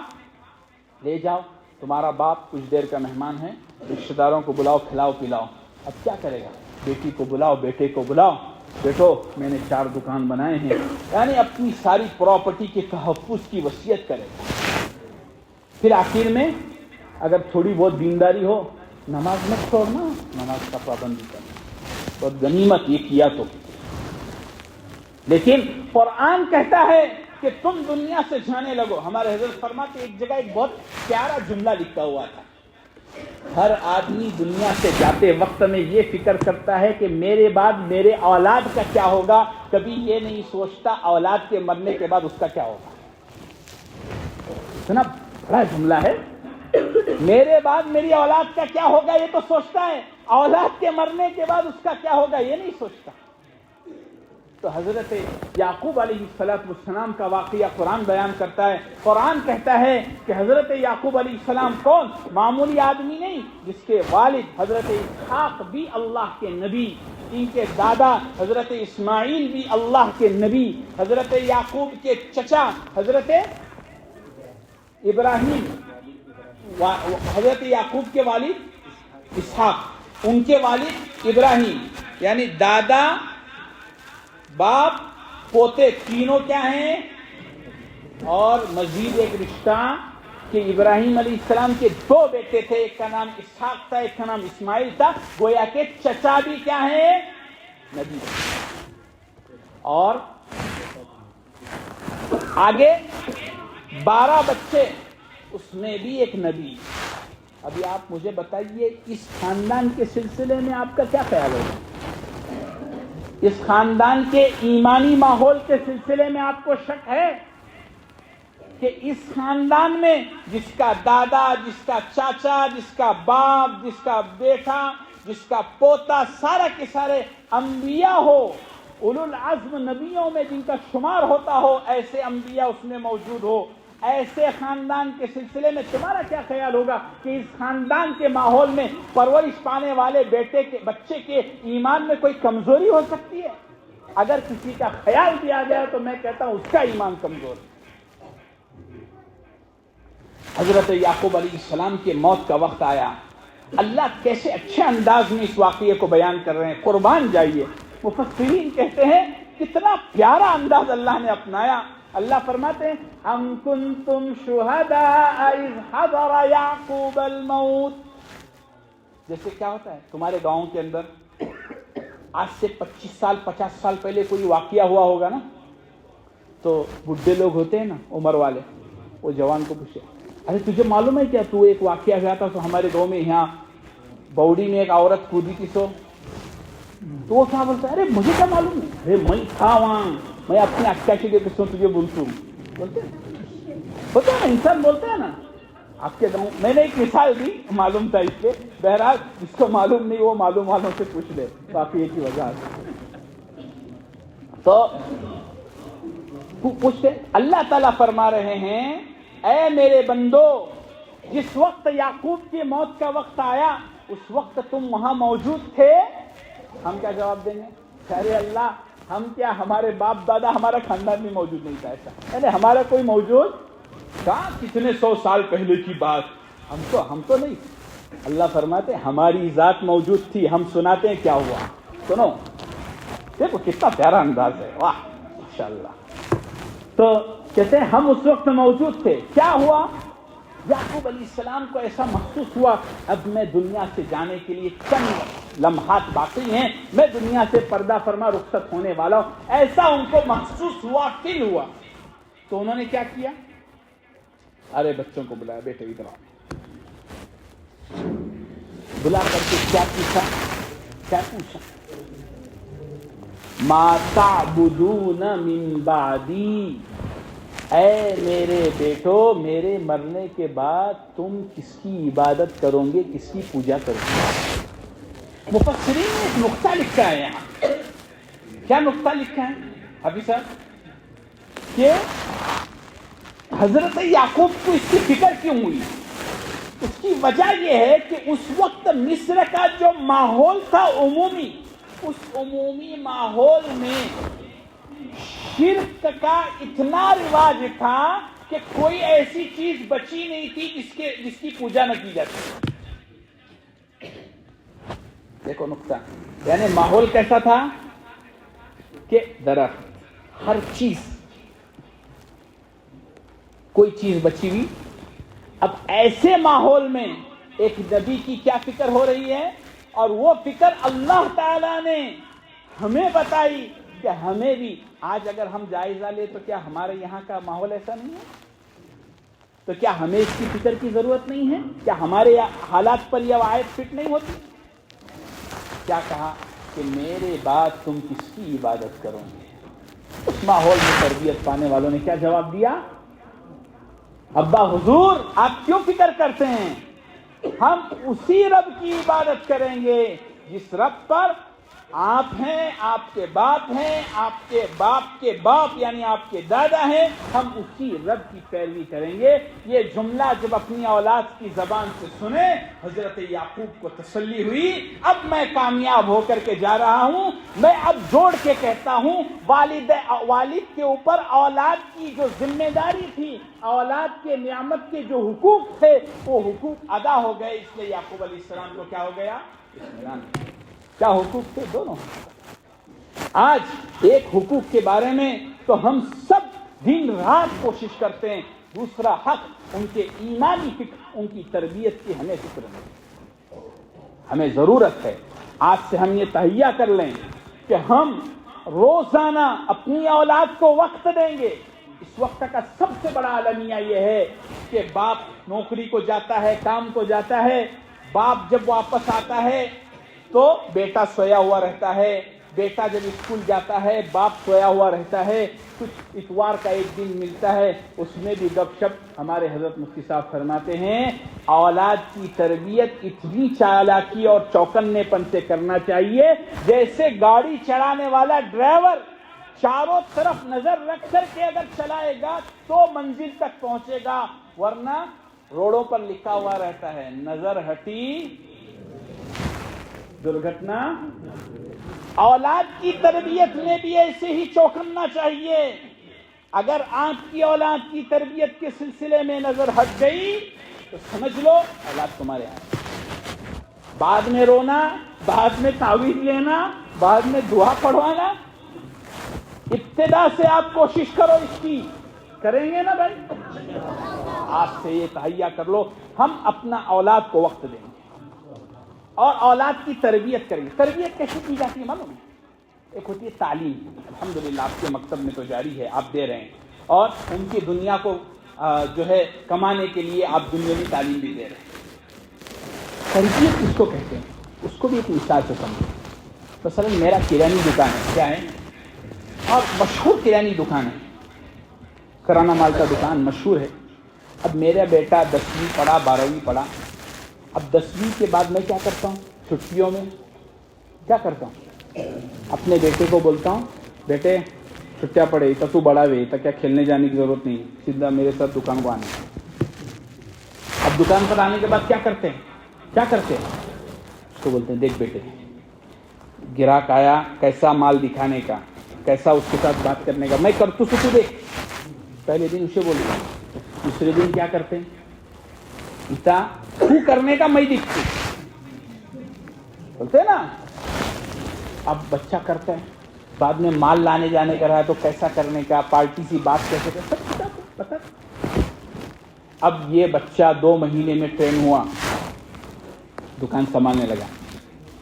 لے جاؤ تمہارا باپ کچھ دیر کا مہمان ہے، رشتہ داروں کو بلاؤ، کھلاؤ پلاؤ. اب کیا کرے گا؟ بیٹی کو بلاؤ، بیٹے کو بلاؤ، بیٹو میں نے 4 دکان بنائے ہیں، یعنی اپنی ساری پراپرٹی کے تحفظ کی وصیت کرے گا. پھر آخر میں اگر تھوڑی بہت دینداری ہو، نماز مت چھوڑنا، نماز کا پابندی کرنا، بہت غنیمت یہ کیا تو. لیکن قرآن کہتا ہے کہ تم دنیا سے جانے لگو. ہمارے حضرت فرماتے ایک جگہ ایک بہت پیارا جملہ لکھا ہوا تھا، ہر آدمی دنیا سے جاتے وقت میں یہ فکر کرتا ہے کہ میرے بعد میرے اولاد کا کیا ہوگا، کبھی یہ نہیں سوچتا اولاد کے مرنے کے بعد اس کا کیا ہوگا. اتنا بڑا جملہ ہے، میرے بعد میری اولاد کا کیا ہوگا یہ تو سوچتا ہے، اولاد کے مرنے کے بعد اس کا کیا ہوگا یہ نہیں سوچتا. تو حضرت یعقوب علیہ السلام کا واقعہ قرآن بیان کرتا ہے. قرآن کہتا ہے کہ حضرت یعقوب علیہ السلام کون؟ معمولی آدمی نہیں، جس کے والد حضرت اسحاق بھی اللہ کے نبی، ان کے دادا حضرت اسماعیل بھی اللہ کے نبی، حضرت یعقوب کے چچا حضرت ابراہیم، حضرت یعقوب کے والد اسحاق، ان کے والد ابراہیم، یعنی دادا باپ پوتے تینوں کیا ہیں. اور مزید ایک رشتہ کہ ابراہیم علیہ السلام کے 2 بیٹے تھے، ایک کا نام اسحاق تھا، ایک کا نام اسماعیل تھا، گویا کہ چچا بھی کیا ہیں؟ نبی. اور آگے 12 بچے، اس میں بھی ایک نبی. ابھی آپ مجھے بتائیے اس خاندان کے سلسلے میں آپ کا کیا خیال ہوگا؟ اس خاندان کے ایمانی ماحول کے سلسلے میں آپ کو شک ہے کہ اس خاندان میں جس کا دادا، جس کا چاچا، جس کا باپ، جس کا بیٹا، جس کا پوتا سارا کے سارے انبیاء ہو، اولو العزم نبیوں میں جن کا شمار ہوتا ہو، ایسے انبیاء اس میں موجود ہو، ایسے خاندان کے سلسلے میں تمہارا کیا خیال ہوگا کہ اس خاندان کے ماحول میں پرورش پانے والے بچے کے ایمان میں کوئی کمزوری ہو سکتی ہے؟ اگر کسی کا خیال بھی آ گیا تو میں کہتا ہوں اس کا ایمان کمزور ہے. حضرت یعقوب علیہ السلام کے موت کا وقت آیا. اللہ کیسے اچھے انداز میں اس واقعے کو بیان کر رہے ہیں، قربان جائیے. مفسرین کہتے ہیں کتنا پیارا انداز اللہ نے اپنایا. اللہ فرماتے ہیں ام کنتم شہداء اذ حضر یعقوب الموت. جیسے کیا ہوتا ہے تمہارے گاؤں کے اندر آج سے 25 سال 50 سال پہلے کوئی واقعہ ہوا ہوگا نا، تو بڈھے لوگ ہوتے ہیں نا عمر والے، وہ جوان کو پوچھے ارے تجھے معلوم ہے کیا تو ایک واقعہ ہوا تھا تو ہمارے گاؤں میں یہاں بوڑی میں ایک عورت کودی تھی تو وہ کیا بولتا ہے ارے مجھے کیا معلوم ہے، ارے میں تھا وہاں، میں اپنے اکا کے قصوں تجھے بولتا ہوں. بولتے ہیں نا، انسان بولتے ہیں نا. آپ کے گاؤں میں نے ایک مثال دی، معلوم تھا اس کے. بہرحال جس کو معلوم نہیں وہ معلوم والوں سے پوچھ لے واقعے کی وجہ سے. تو پوچھتے اللہ تعالیٰ فرما رہے ہیں اے میرے بندو، جس وقت یعقوب کی موت کا وقت آیا اس وقت تم وہاں موجود تھے. ہم کیا جواب دیں گے؟ ارے اللہ ہم کیا، ہمارے باپ دادا ہمارا خاندان بھی موجود نہیں تھا. ایسا یعنی ہمارا کوئی موجود کہاں، کتنے 100 سال پہلے کی بات، ہم تو نہیں. اللہ فرماتے ہماری ذات موجود تھی، ہم سناتے ہیں کیا ہوا. سنو، دیکھو کتنا پیارا انداز ہے، واہ ماشاءاللہ. تو کہتے ہیں ہم اس وقت موجود تھے. کیا ہوا؟ یعقوب علیہ السلام کو ایسا محسوس ہوا اب میں دنیا سے جانے کے لیے چند لمحات باقی ہیں، میں دنیا سے پردہ فرما رخصت ہونے والا ہوں. ایسا ان کو محسوس ہوا، فیل ہوا. تو انہوں نے کیا کیا؟ ارے بچوں کو بلایا، بیٹے ادھر آؤ. بلا کر کے کیا پوچھا؟ ما تعبدون من بعدی، اے میرے بیٹو میرے مرنے کے بعد تم کس کی عبادت کرو گے، کس کی پوجا کرو گے؟ مفسرین نے ایک نقطہ لکھا ہے یہاں. کیا نقطہ لکھا ہے حبیب صاحب؟ کہ حضرت یعقوب کو اس کی فکر کیوں ہوئی؟ اس کی وجہ یہ ہے کہ اس وقت مصر کا جو ماحول تھا عمومی، اس عمومی ماحول میں شرک کا اتنا رواج تھا کہ کوئی ایسی چیز بچی نہیں تھی جس کی پوجا نہ کی جاتی. دیکھو نقطہ، یعنی ماحول کیسا تھا کہ درخت، ہر چیز، کوئی چیز بچی ہوئی. اب ایسے ماحول میں ایک نبی کی کیا فکر ہو رہی ہے، اور وہ فکر اللہ تعالیٰ نے ہمیں بتائی کہ ہمیں بھی آج اگر ہم جائزہ لیں تو کیا ہمارے یہاں کا ماحول ایسا نہیں ہے؟ تو کیا ہمیں اس کی فکر کی ضرورت نہیں ہے؟ کیا ہمارے حالات پر یہ آیت فٹ نہیں ہوتی؟ کیا کہا کہ میرے بعد تم کس کی عبادت کرو گے؟ اس ماحول میں تربیت پانے والوں نے کیا جواب دیا؟ ابا حضور آپ کیوں فکر کرتے ہیں؟ ہم اسی رب کی عبادت کریں گے جس رب پر آپ ہیں، آپ کے باپ ہیں، آپ کے باپ کے باپ یعنی آپ کے دادا ہیں، ہم اسی رب کی پیروی کریں گے. یہ جملہ جب اپنی اولاد کی زبان سے سنے حضرت یعقوب کو تسلی ہوئی. اب میں کامیاب ہو کر کے جا رہا ہوں. میں اب جوڑ کے کہتا ہوں والد کے اوپر اولاد کی جو ذمہ داری تھی، اولاد کے نعمت کے جو حقوق تھے، وہ حقوق ادا ہو گئے. اس لیے یعقوب علیہ السلام کو کیا ہو گیا؟ اطمینان. کیا حقوق تھے؟ دونوں. آج ایک حقوق کے بارے میں تو ہم سب دن رات کوشش کرتے ہیں، دوسرا حق ان کے ایمانی فکر، ان کی تربیت کی ہمیں فکر نہیں. ہمیں ضرورت ہے آج سے ہم یہ تہیہ کر لیں کہ ہم روزانہ اپنی اولاد کو وقت دیں گے. اس وقت کا سب سے بڑا المیہ یہ ہے کہ باپ نوکری کو جاتا ہے، کام کو جاتا ہے. باپ جب واپس آتا ہے تو بیٹا سویا ہوا رہتا ہے. بیٹا جب اسکول جاتا ہے باپ سویا ہوا رہتا ہے. کچھ اتوار کا ایک دن ملتا ہے، اس میں بھی گپ شپ. ہمارے حضرت مفتی صاحب فرماتے ہیں اولاد کی تربیت اتنی چالاکی اور چوکنے پن سے کرنا چاہیے جیسے گاڑی چلانے والا ڈرائیور چاروں طرف نظر رکھ کر کے اگر چلائے گا تو منزل تک پہنچے گا، ورنہ روڈوں پر لکھا ہوا رہتا ہے نظر ہٹی درگھٹنا. اولاد کی تربیت میں بھی ایسے ہی چوکنا چاہیے. اگر آپ کی اولاد کی تربیت کے سلسلے میں نظر ہٹ گئی تو سمجھ لو اولاد تمہارے ہاتھ. بعد میں رونا، بعد میں تعویذ لینا، بعد میں دعا پڑھوانا. ابتدا سے آپ کوشش کرو اس کی. کریں گے نا بھائی؟ آج سے یہ تہیہ کر لو ہم اپنا اولاد کو وقت دیں گے اور اولاد کی تربیت کریں گے. تربیت کیسے کی جاتی ہے معلوم ہے؟ ایک ہوتی ہے تعلیم. الحمدللہ آپ کے مکتب میں تو جاری ہے، آپ دے رہے ہیں، اور ان کی دنیا کو جو ہے کمانے کے لیے آپ دنیاوی تعلیم بھی دے رہے ہیں. تربیت کس کو کہتے ہیں اس کو بھی ایک مثال سے سمجھو. مثلا میرا کرانی دکان ہے، کیا ہے؟ اور مشہور کرانی دکان ہے، کرانہ مال کا دکان مشہور ہے. اب میرا بیٹا 10ویں پڑھا، 12ویں پڑھا. اب 10ویں کے بعد میں کیا کرتا ہوں؟ چھٹیوں میں کیا کرتا ہوں؟ اپنے بیٹے کو بولتا ہوں بیٹے چھٹیاں پڑے تو بڑا ہوئے تو کیا کھیلنے جانے کی ضرورت نہیں، سیدھا میرے ساتھ دکان کو آنے. اب دکان پر آنے کے بعد کیا کرتے ہیں؟ اس کو بولتے ہیں دیکھ بیٹے، گراہک آیا، کیسا مال دکھانے کا، کیسا اس کے ساتھ بات کرنے کا، میں کرتو سے تو دیکھ. پہلے دن اسے بولتا ہوں. دوسرے دن کیا کرتے ہیں؟ تو کرنے کا میں دکھتی بولتے نا. اب بچہ کرتا ہے، بعد میں مال لانے جانے کا رہا تو کیسا کرنے کا، پارٹی سی بات کیسے کر، سب پتا. اب یہ بچہ 2 مہینے میں ٹرین ہوا، دکان سنبھالنے لگا.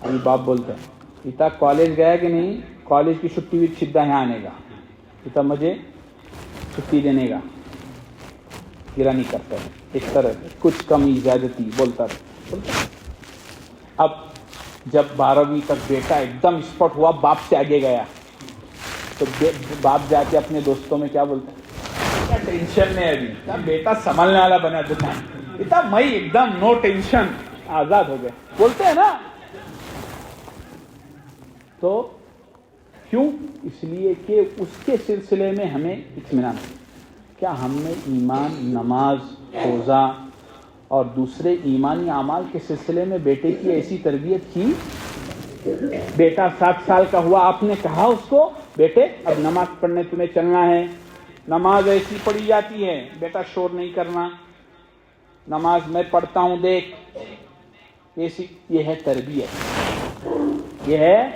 ابھی باپ بولتا ہے پتا کالج گیا کہ نہیں؟ کالج کی چھٹی بھی سیدھا یہاں آنے گا، پتا مجھے چھٹی دینے گا. گرانی کرتا ہے ایک طرح کچھ کمی زیادتی بولتا ہے. اب جب 12ویں تک بیٹا ایک دم اسپٹ ہوا، باپ سے آگے گیا تو باپ جا کے اپنے دوستوں میں کیا بولتا ہے؟ کیا ٹینشن میں ابھی کیا بیٹا سنبھالنے والا بنا دکان، بیٹا میں ایک دم نو ٹینشن، آزاد ہو گئے بولتے ہیں نا. تو کیوں؟ اس لیے کہ اس کے سلسلے میں ہمیں اطمینان ہے. کیا ہم نے ایمان، نماز، روزہ اور دوسرے ایمانی اعمال کے سلسلے میں بیٹے کی ایسی تربیت کی؟ بیٹا 7 سال کا ہوا، آپ نے کہا اس کو بیٹے اب نماز پڑھنے تمہیں چلنا ہے، نماز ایسی پڑھی جاتی ہے، بیٹا شور نہیں کرنا، نماز میں پڑھتا ہوں دیکھ، یہ ہے تربیت، یہ ہے۔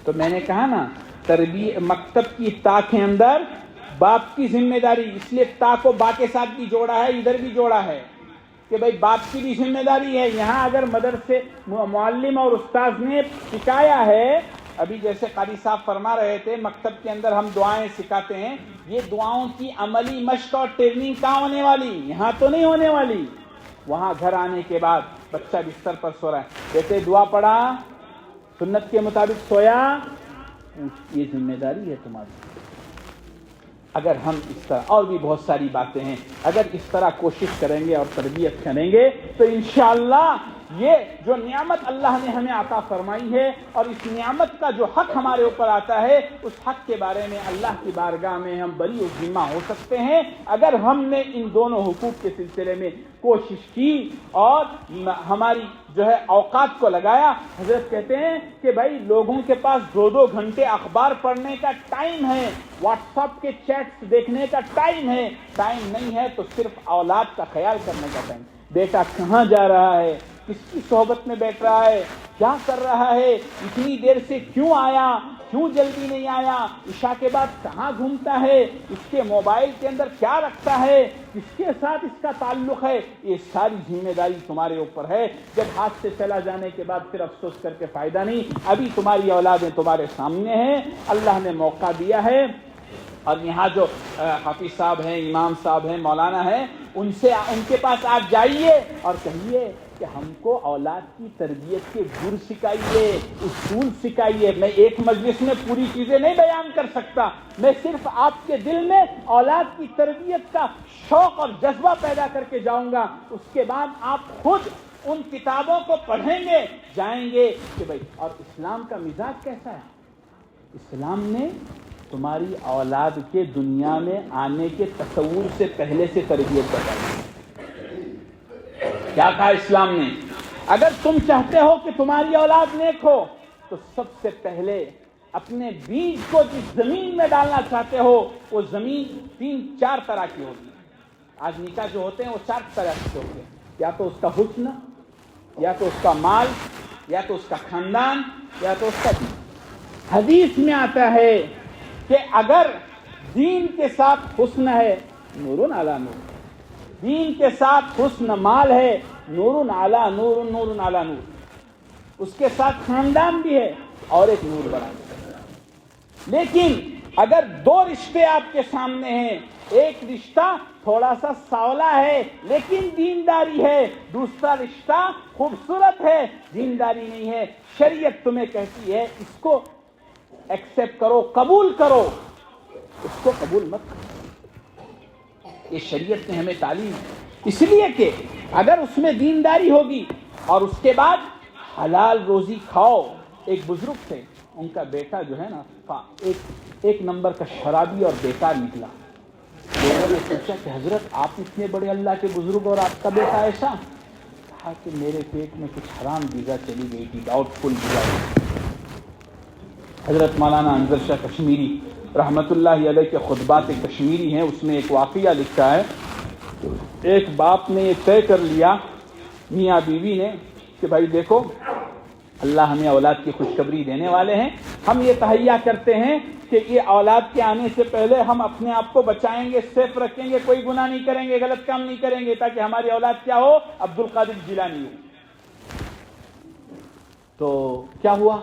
تو میں نے کہا نا تربیت مکتب کی تا کے اندر باپ کی ذمہ داری، اس لیے تا کو با کے ساتھ بھی جوڑا ہے، ادھر بھی جوڑا ہے کہ بھائی باپ کی بھی ذمہ داری ہے۔ یہاں اگر مدرسے معلم اور استاذ نے سکھایا ہے، ابھی جیسے قاری صاحب فرما رہے تھے مکتب کے اندر ہم دعائیں سکھاتے ہیں، یہ دعاؤں کی عملی مشق اور ٹریننگ کہاں ہونے والی؟ یہاں تو نہیں ہونے والی، وہاں گھر آنے کے بعد بچہ بستر پر سو رہا ہے، بیٹے دعا پڑھا، سنت کے مطابق سویا، یہ ذمہ داری ہے تمہاری۔ اگر ہم اس طرح، اور بھی بہت ساری باتیں ہیں، اگر اس طرح کوشش کریں گے اور تربیت کریں گے تو انشاءاللہ یہ جو نعمت اللہ نے ہمیں عطا فرمائی ہے اور اس نعمت کا جو حق ہمارے اوپر آتا ہے، اس حق کے بارے میں اللہ کی بارگاہ میں ہم بری و ذمہ ہو سکتے ہیں اگر ہم نے ان دونوں حقوق کے سلسلے میں کوشش کی اور ہماری جو ہے اوقات کو لگایا۔ حضرت کہتے ہیں کہ بھائی لوگوں کے پاس 2-2 گھنٹے اخبار پڑھنے کا ٹائم ہے، واٹس ایپ کے چیٹس دیکھنے کا ٹائم ہے، ٹائم نہیں ہے تو صرف اولاد کا خیال کرنے کا ٹائم۔ بیٹا کہاں جا رہا ہے، کس کی صحبت میں بیٹھ رہا ہے، کیا کر رہا ہے، اتنی دیر سے کیوں آیا، کیوں جلدی نہیں آیا، عشاء کے بعد کہاں گھومتا ہے، اس کے موبائل کے اندر کیا رکھتا ہے، کس کے ساتھ اس کا تعلق ہے، یہ ساری ذمہ داری تمہارے اوپر ہے۔ جب ہاتھ سے چلا جانے کے بعد پھر افسوس کر کے فائدہ نہیں، ابھی تمہاری اولادیں تمہارے سامنے ہیں، اللہ نے موقع دیا ہے۔ اور یہاں جو حافظ صاحب ہیں، امام صاحب ہیں، مولانا ہیں، ان کے پاس آپ جائیے اور کہیے کہ ہم کو اولاد کی تربیت کے گر سکھائیے، اصول سکھائیے۔ میں ایک مجلس میں پوری چیزیں نہیں بیان کر سکتا، میں صرف آپ کے دل میں اولاد کی تربیت کا شوق اور جذبہ پیدا کر کے جاؤں گا۔ اس کے بعد آپ خود ان کتابوں کو پڑھیں گے، جائیں گے کہ بھائی اور اسلام کا مزاج کیسا ہے۔ اسلام نے تمہاری اولاد کے دنیا میں آنے کے تصور سے پہلے سے تربیت بتائی۔ کیا کہا اسلام نے؟ اگر تم چاہتے ہو کہ تمہاری اولاد نیک ہو تو سب سے پہلے اپنے بیج کو جس زمین میں ڈالنا چاہتے ہو وہ زمین 3-4 طرح کی ہوگی۔ آج نکاح جو ہوتے ہیں وہ 4 طرح کے ہوتے ہیں، یا تو اس کا حسن، یا تو اس کا مال، یا تو اس کا خاندان، یا تو اس کا دین۔ حدیث میں آتا ہے کہ اگر دین کے ساتھ حسن ہے نور علی نور، دین کے ساتھ حسن مال ہے نور علی نور، نور علی نور، اس کے ساتھ خاندان بھی ہے اور ایک نور بڑھا۔ لیکن اگر 2 رشتے آپ کے سامنے ہیں، ایک رشتہ تھوڑا سا ساولا ہے لیکن دینداری ہے، دوسرا رشتہ خوبصورت ہے دینداری نہیں ہے، شریعت تمہیں کہتی ہے اس کو ایکسپٹ کرو، قبول کرو، اس کو قبول مت کرو۔ یہ شریعت نے ہمیں تعلیم ہے، اس لیے کہ اگر اس میں دینداری ہوگی اور اس کے بعد حلال روزی کھاؤ۔ ایک بزرگ تھے، ان کا بیٹا جو ہے نا ایک نمبر کا شرابی اور بیکار نکلا۔ لوگوں نے پوچھا کہ حضرت آپ اتنے بڑے اللہ کے بزرگ اور آپ کا بیٹا ایسا؟ کہا کہ میرے پیٹ میں کچھ حرام غذا چلی گئی تھی، ڈاؤٹ فل غذا۔ حضرت مولانا انظر شاہ کشمیری رحمت اللہ علیہ کے خطبات کشمیری ہیں، اس میں ایک واقعہ لکھا ہے۔ ایک باپ نے یہ طے کر لیا، میاں بیوی نے، کہ بھائی دیکھو اللہ ہمیں اولاد کی خوشخبری دینے والے ہیں، ہم یہ تہیا کرتے ہیں کہ یہ اولاد کے آنے سے پہلے ہم اپنے آپ کو بچائیں گے، سیف رکھیں گے، کوئی گناہ نہیں کریں گے، غلط کام نہیں کریں گے، تاکہ ہماری اولاد کیا ہو، عبد القادر جیلانی ہو۔ تو کیا ہوا؟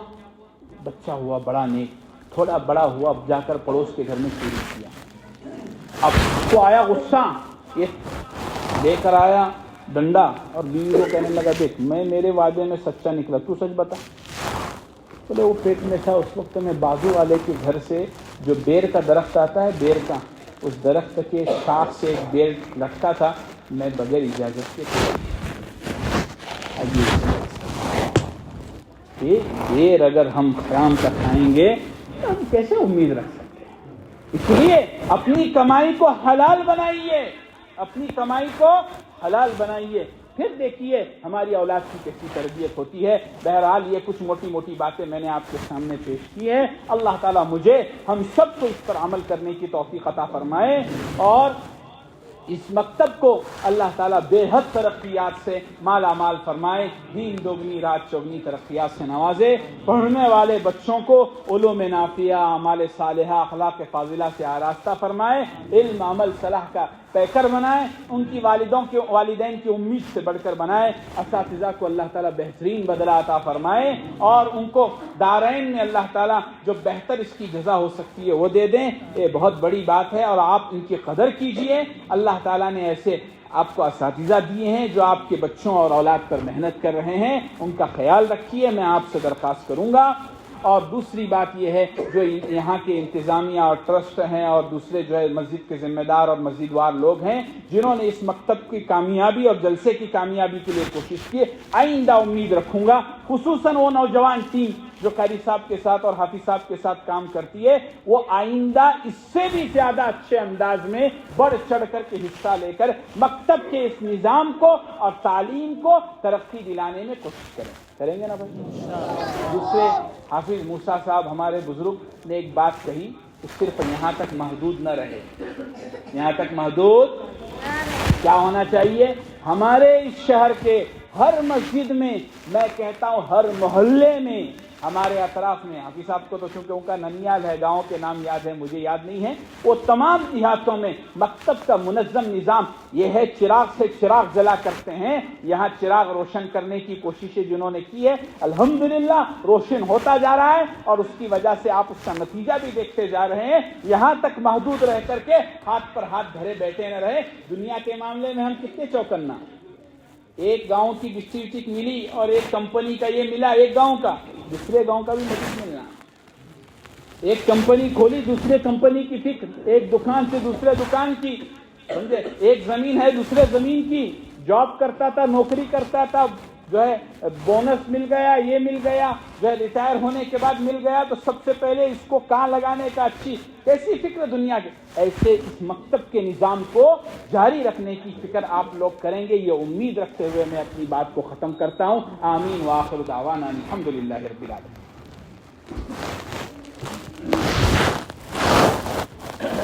بچہ ہوا بڑا نیک، تھوڑا بڑا ہوا، اب جا کر پڑوس کے گھر میں چوری کیا۔ اب کو آیا غصہ، یہ لے کر آیا ڈنڈا اور بیوی کو کہنے لگا دیکھ میں میرے وعدے میں سچا نکلا، تو سچ بتا۔ بولے وہ پیٹ میں تھا اس وقت، میں بازو والے کے گھر سے جو بیر کا درخت آتا ہے، بیر کا، اس درخت کے شاخ سے ایک بیر لٹکا تھا، میں بغیر اجازت کے بیر اگر ہم حرام کا کھائیں گے تو ہم کیسے امید رکھ سکتے ہیں؟ اس لیے اپنی کمائی کو حلال بنائیے، اپنی کمائی کو حلال بنائیے۔ پھر دیکھیے ہماری اولاد کی کیسی تربیت ہوتی ہے۔ بہرحال یہ کچھ موٹی موٹی باتیں میں نے آپ کے سامنے پیش کی ہیں۔ اللہ تعالیٰ مجھے ہم سب کو اس پر عمل کرنے کی توفیق عطا فرمائے، اور اس مکتب کو اللہ تعالیٰ بے حد ترقیات سے مالا مال فرمائے، دین دوگنی رات چوگنی ترقیات سے نوازے، پڑھنے والے بچوں کو علوم نافعہ، اعمال صالحہ، اخلاق فاضلہ سے آراستہ فرمائے، علم عمل صلاح کا پیکر بنائے، ان کی والدین کی امید سے بڑھ کر بنائے، اساتذہ کو اللہ تعالیٰ بہترین بدلہ عطا فرمائے، اور ان کو دارین میں اللہ تعالیٰ جو بہتر اس کی جزا ہو سکتی ہے وہ دے دیں۔ یہ بہت بڑی بات ہے، اور آپ ان کی قدر کیجئے۔ اللہ تعالیٰ نے ایسے آپ کو اساتذہ دیے ہیں جو آپ کے بچوں اور اولاد پر محنت کر رہے ہیں، ان کا خیال رکھیے، میں آپ سے درخواست کروں گا۔ اور دوسری بات یہ ہے، جو یہاں کے انتظامیہ اور ٹرسٹ ہیں اور دوسرے جو ہے مسجد کے ذمہ دار اور مسجد وار لوگ ہیں جنہوں نے اس مکتب کی کامیابی اور جلسے کی کامیابی کے لیے کوشش کی، آئندہ امید رکھوں گا خصوصاً وہ نوجوان ٹیم جو قاری صاحب کے ساتھ اور حافظ صاحب کے ساتھ کام کرتی ہے، وہ آئندہ اس سے بھی زیادہ اچھے انداز میں بڑھ چڑھ کر کے حصہ لے کر مکتب کے اس نظام کو اور تعلیم کو ترقی دلانے میں کوشش کریں گے نا بھائی؟ دوسرے حافظ موسیٰ صاحب ہمارے بزرگ نے ایک بات کہی کہ صرف یہاں تک محدود نہ رہے، یہاں تک محدود کیا ہونا چاہیے؟ ہمارے اس شہر کے ہر مسجد میں، میں کہتا ہوں ہر محلے میں، ہمارے اطراف میں، حافظ صاحب کو تو چونکہ ان کا ننیال ہے، گاؤں کے نام یاد ہے، مجھے یاد نہیں ہے، وہ تمام دیہاتوں میں مکتب کا منظم نظام یہ ہے، چراغ سے چراغ جلا کرتے ہیں، یہاں چراغ روشن کرنے کی کوششیں جنہوں نے کی ہے الحمدللہ روشن ہوتا جا رہا ہے، اور اس کی وجہ سے آپ اس کا نتیجہ بھی دیکھتے جا رہے ہیں۔ یہاں تک محدود رہ کر کے ہاتھ پر ہاتھ دھرے بیٹھے نہ رہے۔ دنیا کے معاملے میں ہم کتنے چوکنا، ایک گاؤں کی ڈسٹرکٹ ملی اور ایک کمپنی کا یہ ملا، ایک گاؤں کا دوسرے گاؤں کا بھی مزید ملنا، ایک کمپنی کھولی دوسرے کمپنی کی فکر، ایک دکان سے دوسرے دکان کی، سمجھے، ایک زمین ہے دوسرے زمین کی، جاب کرتا تھا، نوکری کرتا تھا، جو ہے بونس مل گیا، یہ مل گیا، جو ہے ریٹائر ہونے کے بعد مل گیا، تو سب سے پہلے اس کو کہاں لگانے کا، اچھی کیسی فکر دنیا کے، ایسے اس مکتب کے نظام کو جاری رکھنے کی فکر آپ لوگ کریں گے، یہ امید رکھتے ہوئے میں اپنی بات کو ختم کرتا ہوں۔ آمین وآخر دعوانا الحمدللہ رب العالمین۔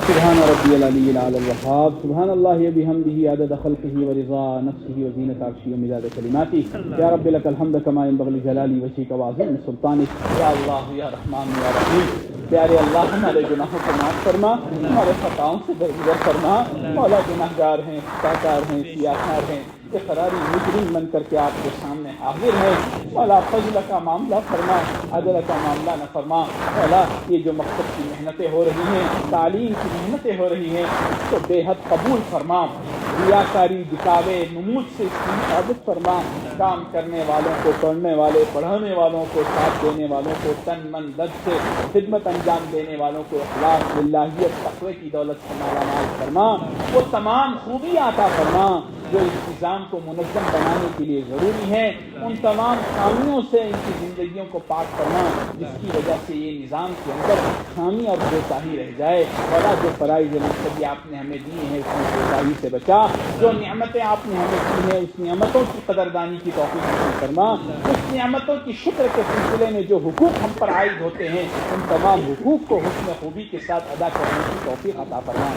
سبحان ربی العلی الاعلی الوہاب، سبحان اللہ بحمدہ عدد خلقہ ورضا نفسہ وزینۃ عرشہ ومداد کلماتہ، یا رب لک الحمد کما ينبغی لجلال وجہک وعظیم سلطانک، یا اللہ یا رحمان یا رحیم۔ پیارے اللہ، ہمارے گناہوں کو معاف فرما، ہمارے خطاؤں سے درگزر فرما، مولا گناہ گار ہیں، خطاکار ہیں، سیاہکار ہیں، اقراری مجرم بن کر کے آپ کے سامنے حاضر ہے، مولا فضل کا معاملہ فرما، عدل کا معاملہ نہ فرما، مولا یہ جو مکتب کی محنتیں ہو رہی ہیں، تعلیم کی محنتیں ہو رہی ہیں، اس کو بے حد قبول فرما، ریاکاری دکھاوے نمود سے اس کی حفاظت فرما، کام کرنے والوں کو، پڑھنے والے پڑھانے والوں کو، ساتھ دینے والوں کو، تن من دل سے خدمت انجام دینے والوں کو اخلاص، للہیت، تقوی کی دولت سے مالا مال فرما، وہ تمام خوبیاں عطا فرما جو اس نظام کو منظم بنانے کے لیے ضروری ہے، ان تمام خامیوں سے ان کی زندگیوں کو پاک فرما جس کی وجہ سے یہ نظام کے اندر خامی اور کوتاہی رہ جائے، اور جو فرائض منصبی آپ نے ہمیں دی ہیں اس میں کوتاہی سے بچا، جو نعمتیں آپ نے ہمیں دی ہیں اس نعمتوں کی قدردانی کی توفیق نصیب فرما، اس نعمتوں کی شکر کے سلسلے میں جو حقوق ہم پر عائد ہوتے ہیں ان تمام حقوق کو حسن خوبی کے ساتھ ادا کرنے کی توفیق عطا فرما۔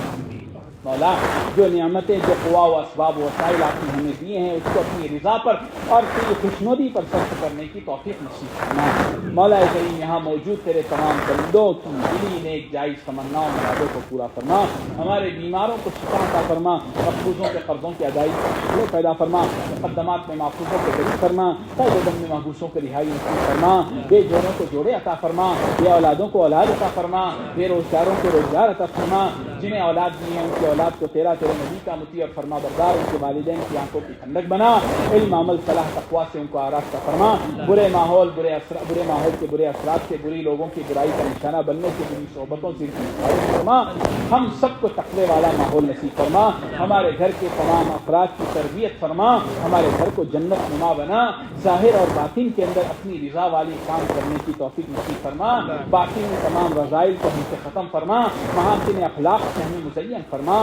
مولا جو نعمتیں، جو قوا و اسباب و وسائل آپ نے ہمیں دیے ہیں اس کو اپنی رضا پر اور تیری خوشنودی پر صرف کرنے کی توفیق نصیب فرما۔ مولا کریم یہاں موجود تیرے تمام بندوں کی دلی نیک جائز تمناؤں مرادوں کو پورا فرما، ہمارے بیماروں کو شفا عطا فرما، مقبوضوں کے قرضوں کی ادائیگی کو پیدا فرما، مقدمات میں محفوظوں کو بری فرما، قید و بند میں محبوسوں کو رہائی نصیب فرما، بے جوڑوں کو جوڑے عطا فرما، بے اولادوں کو اولاد عطا فرما، بے روزگاروں کو روزگار عطا فرما، جنہیں اولاد دی ہیں ان کی اولاد کو تیرے نبی کا مطیع اور فرما بردار، ان کے والدین کی آنکھوں کی ٹھنڈک بنا، علم عمل صلاح تقویٰ سے ان کو آراستہ فرما، برے ماحول کے برے اثرات سے، بری لوگوں کی برائی کا نشانہ بننے سے، بری صحبتوں سے حفاظت فرما، ہم سب کو تقوی والا ماحول نصیب فرما، ہمارے گھر کے تمام افراد کی تربیت فرما، ہمارے گھر کو جنت نما بنا، ظاہر اور باطن کے اندر اپنی رضا والی کام کرنے کی توفیق نصیب فرما، باقی میں تمام رذائل کو ہم سے ختم فرما، محاسن اخلاق سے ہمیں مزین فرما۔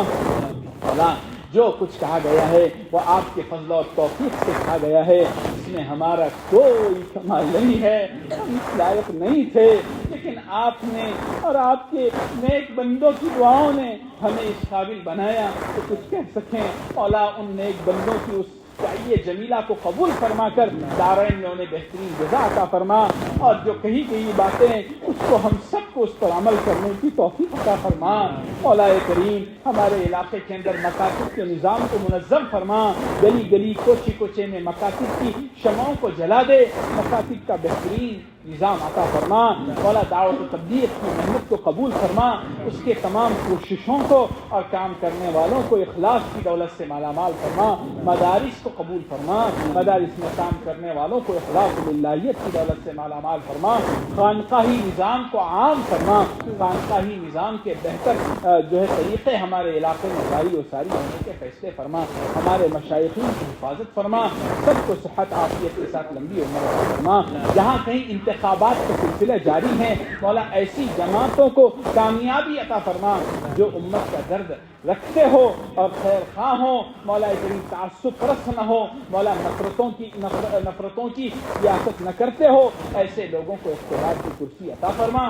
اللہ جو کچھ کہا گیا ہے وہ آپ کے فضل اور توفیق سے کہا گیا ہے، اس میں ہمارا کوئی کمال نہیں ہے، ہم اس لائق نہیں تھے، لیکن آپ نے اور آپ کے نیک بندوں کی دعاؤں نے ہمیں اس قابل بنایا تو کچھ کہہ سکیں۔ مولا ان نیک بندوں کی اس چاہیے جمیلہ کو قبول فرما کر دارین میں انہیں بہترین جزا عطا فرما، اور جو کہی گئی باتیں اس کو ہم سب کو اس پر عمل کرنے کی توفیق عطا فرما۔ مولا کریم ہمارے علاقے کے اندر مکاتب کے نظام کو منظم فرما، گلی گلی کوچے کوچے میں مکاتب کی شمعوں کو جلا دے، مکاتب کا بہترین نظام عطا فرما۔ مولا دعوت و تبلیغ کی محنت کو قبول فرما، اس کے تمام کوششوں کو اور کام کرنے والوں کو اخلاص کی دولت سے مالا مال فرما، مدارس کو قبول فرما، مدارس میں کام کرنے والوں کو اخلاص و للہیت کی دولت سے مالا مال فرما، خانقاہی نظام کو عام فرما، خانقاہی نظام کے بہتر جو ہے طریقے ہمارے علاقے میں جاری و ساری ہونے کے فیصلے فرما، ہمارے مشائخین کی حفاظت فرما، سب کو صحت عافیت کے ساتھ لمبی عمر عطا فرما۔ جہاں کہیں انتخابات کا سلسلہ جاری ہیں مولا ایسی جماعتوں کو کامیابی عطا فرما جو امت کا درد رکھتے ہو اور خیر خواہ ہو، مولا کریم تعصب پرست نہ ہو، مولا نفرتوں کی سیاست نہ کرتے ہو، ایسے لوگوں کو اقتدار کی کرسی عطا فرما،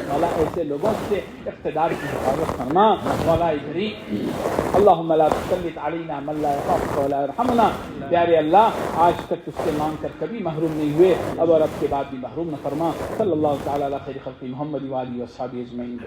مولا ایسے لوگوں سے اقتدار کی حفاظت فرما، مولا کریم اللہم لا تسلط علینا من لا یخافک ولا یرحمنا۔ پیارے اللہ آج تک اس سے مانگ کر کبھی محروم نہیں ہوئے، اب اور اب کے بعد بھی محروم نہ فرما۔ صلی اللہ تعالی علی خیر خلق محمد و آلہ و صحبہ اجمعین۔